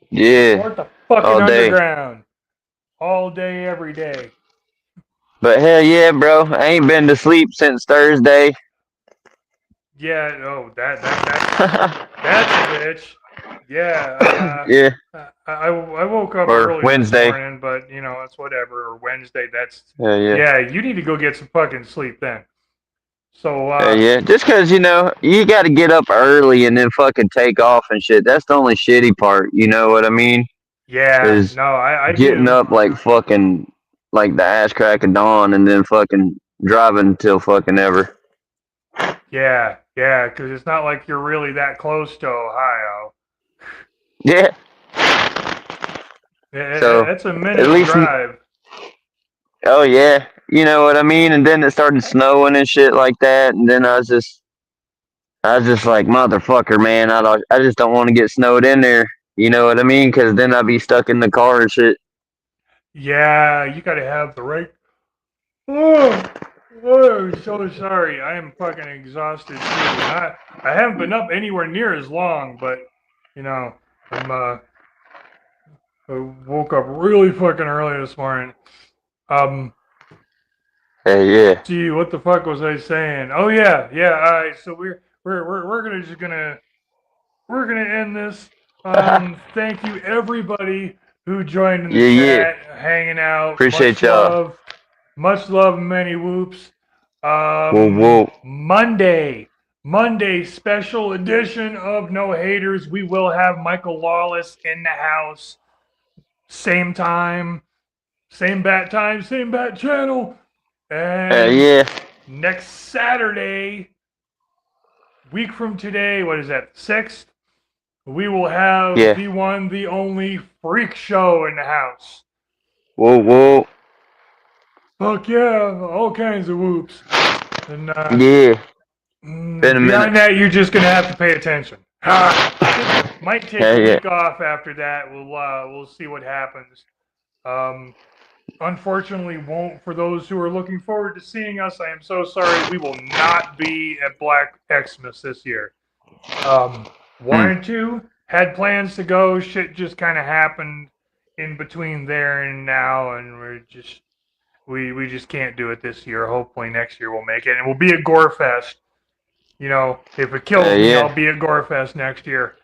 Yeah. Support the fucking underground. All day, every day. But hell yeah, bro. I ain't been to sleep since Thursday. Yeah, that's a bitch. Yeah. Yeah. I woke up or early Wednesday. this morning, but it's whatever. Or Wednesday. That's yeah. You need to go get some fucking sleep then. So yeah, just because you got to get up early and then fucking take off and shit. That's the only shitty part. You know what I mean? Yeah. No, I getting do. up like fucking like the ass crack of dawn and then fucking driving till fucking ever. Yeah, because it's not like you're really that close to Ohio. Yeah. So that's a minute drive. Oh yeah, you know what I mean. And then it started snowing and shit like that, and then I was just like, motherfucker, man, I just don't want to get snowed in there. You know what I mean? Because then I'd be stuck in the car and shit. Yeah, you gotta have the right. Oh, so sorry. I am fucking exhausted too. I haven't been up anywhere near as long, but I woke up really fucking early this morning. Hey, yeah. Gee, what the fuck was I saying? Oh yeah. All right, so we're gonna end this. Thank you everybody who joined in the chat, hanging out. Appreciate y'all. Much love, many whoops. Whoa. Monday, special edition of No Haters. We will have Michael Lawless in the house. Same time, same bat time, same bat channel. And next Saturday, week from today, what is that, 6th? We will have the one, the only Freak Show in the house. Whoa. Fuck yeah, all kinds of whoops. And, been a minute. Beyond that, you're just gonna have to pay attention. Might take a week off after that. We'll see what happens. Unfortunately, won't for those who are looking forward to seeing us. I am so sorry. We will not be at Black Xmas this year. Wanted to, had plans to go. Shit just kind of happened in between there and now, and we just can't do it this year. Hopefully next year we'll make it, and we'll be at Gorefest. If it kills me, I'll be at Gorefest next year.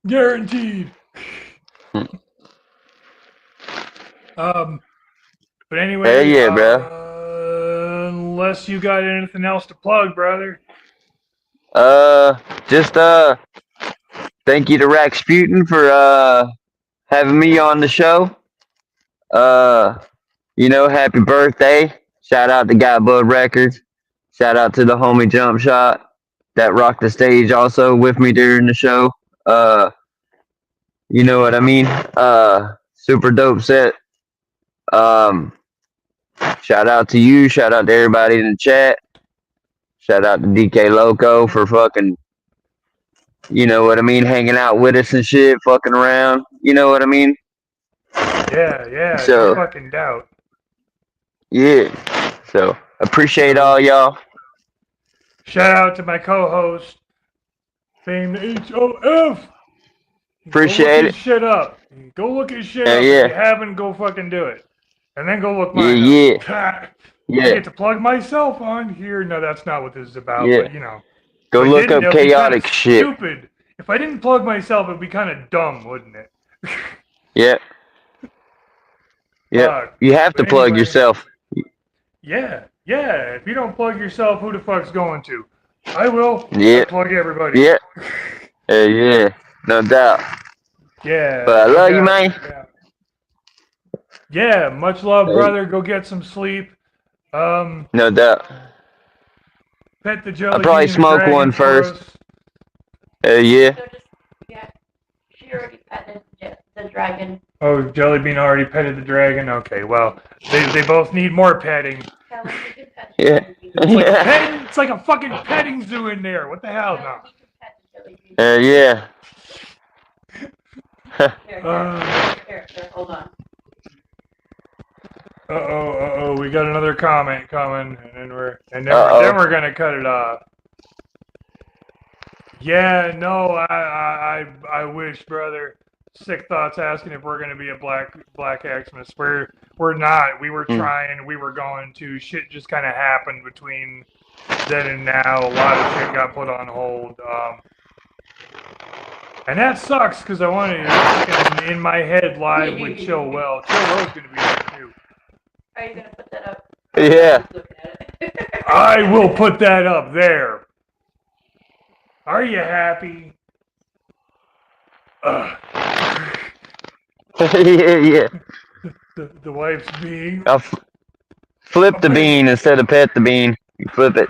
Guaranteed. But anyway, bro. Unless you got anything else to plug, brother. Just thank you to Racksputin for having me on the show. Happy birthday. Shout out to Got Bud Records. Shout out to the homie Jump Shot that rocked the stage also with me during the show. You know what I mean? Super dope set. Shout out to you. Shout out to everybody in the chat. Shout out to DK-Lokko for fucking, you know what I mean, hanging out with us and shit, fucking around. You know what I mean? Yeah, So, no fucking doubt. yeah. So, appreciate all y'all. Shout out to my co-host, famed HOF. Appreciate Go look his it. shit up. Go look his shit Yeah, up. yeah. If you haven't, go fucking do it. And then go look mine Yeah, up. yeah. I get to plug myself on here. No, that's not what this is about, Yeah. but you know. Go If I look didn't, up it would be chaotic kinda shit. Stupid. If I didn't plug myself, it would be kind of dumb, wouldn't it? Yeah. Yeah. Fuck. You have to But plug anyway, yourself. Yeah. If you don't plug yourself, who the fuck's going to? I will. Yeah. I plug everybody. Yeah. Yeah. No doubt. Yeah. But I love you, yeah, man. Yeah, much love, Hey. brother. Go get some sleep. No doubt. Pet the jelly I'll probably bean and smoke dragon one for first. us. Yeah. So just, yeah, she already petted the dragon. Oh, jelly bean already petted the dragon. Okay, well, they both need more petting. Tell him you can pet the Yeah. jelly bean. It's like, Yeah. it's like a fucking petting zoo in there. What the hell? No. You can pet the jelly bean. Yeah. Here, hold on. Uh-oh, we got another comment coming, and then Uh-oh. we're gonna cut it off. Yeah, no, I wish, brother. Sick thoughts asking if we're gonna be a Black Xmas. We're not. We were trying. We were going to. Shit just kind of happened between then and now. A lot of shit got put on hold. And that sucks because I wanted to in my head live with Chill Well. Chill Well's gonna be there too. Are you gonna put that up? Yeah. Looking at it. I will put that up there. Are you happy? Yeah. The wife's being. I'll flip the bean instead of pet the bean. You flip it.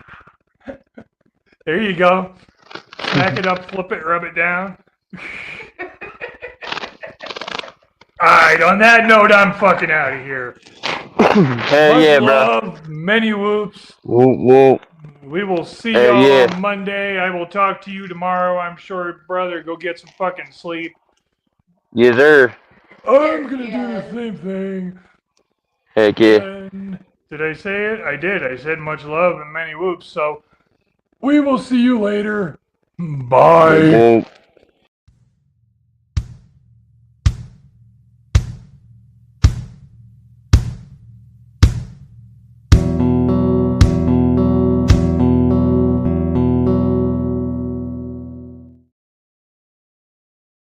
There you go. Smack it up, flip it, rub it down. Alright, on that note, I'm fucking out of here. Hell yeah, bro. Love, many whoops. Whoop, whoop. We will see Hell y'all yeah. on Monday. I will talk to you tomorrow, I'm sure, brother. Go get some fucking sleep. Yes, sir. I'm gonna do the same thing. Heck yeah. And did I say it? I did. I said much love and many whoops. So we will see you later. Bye. Whoop.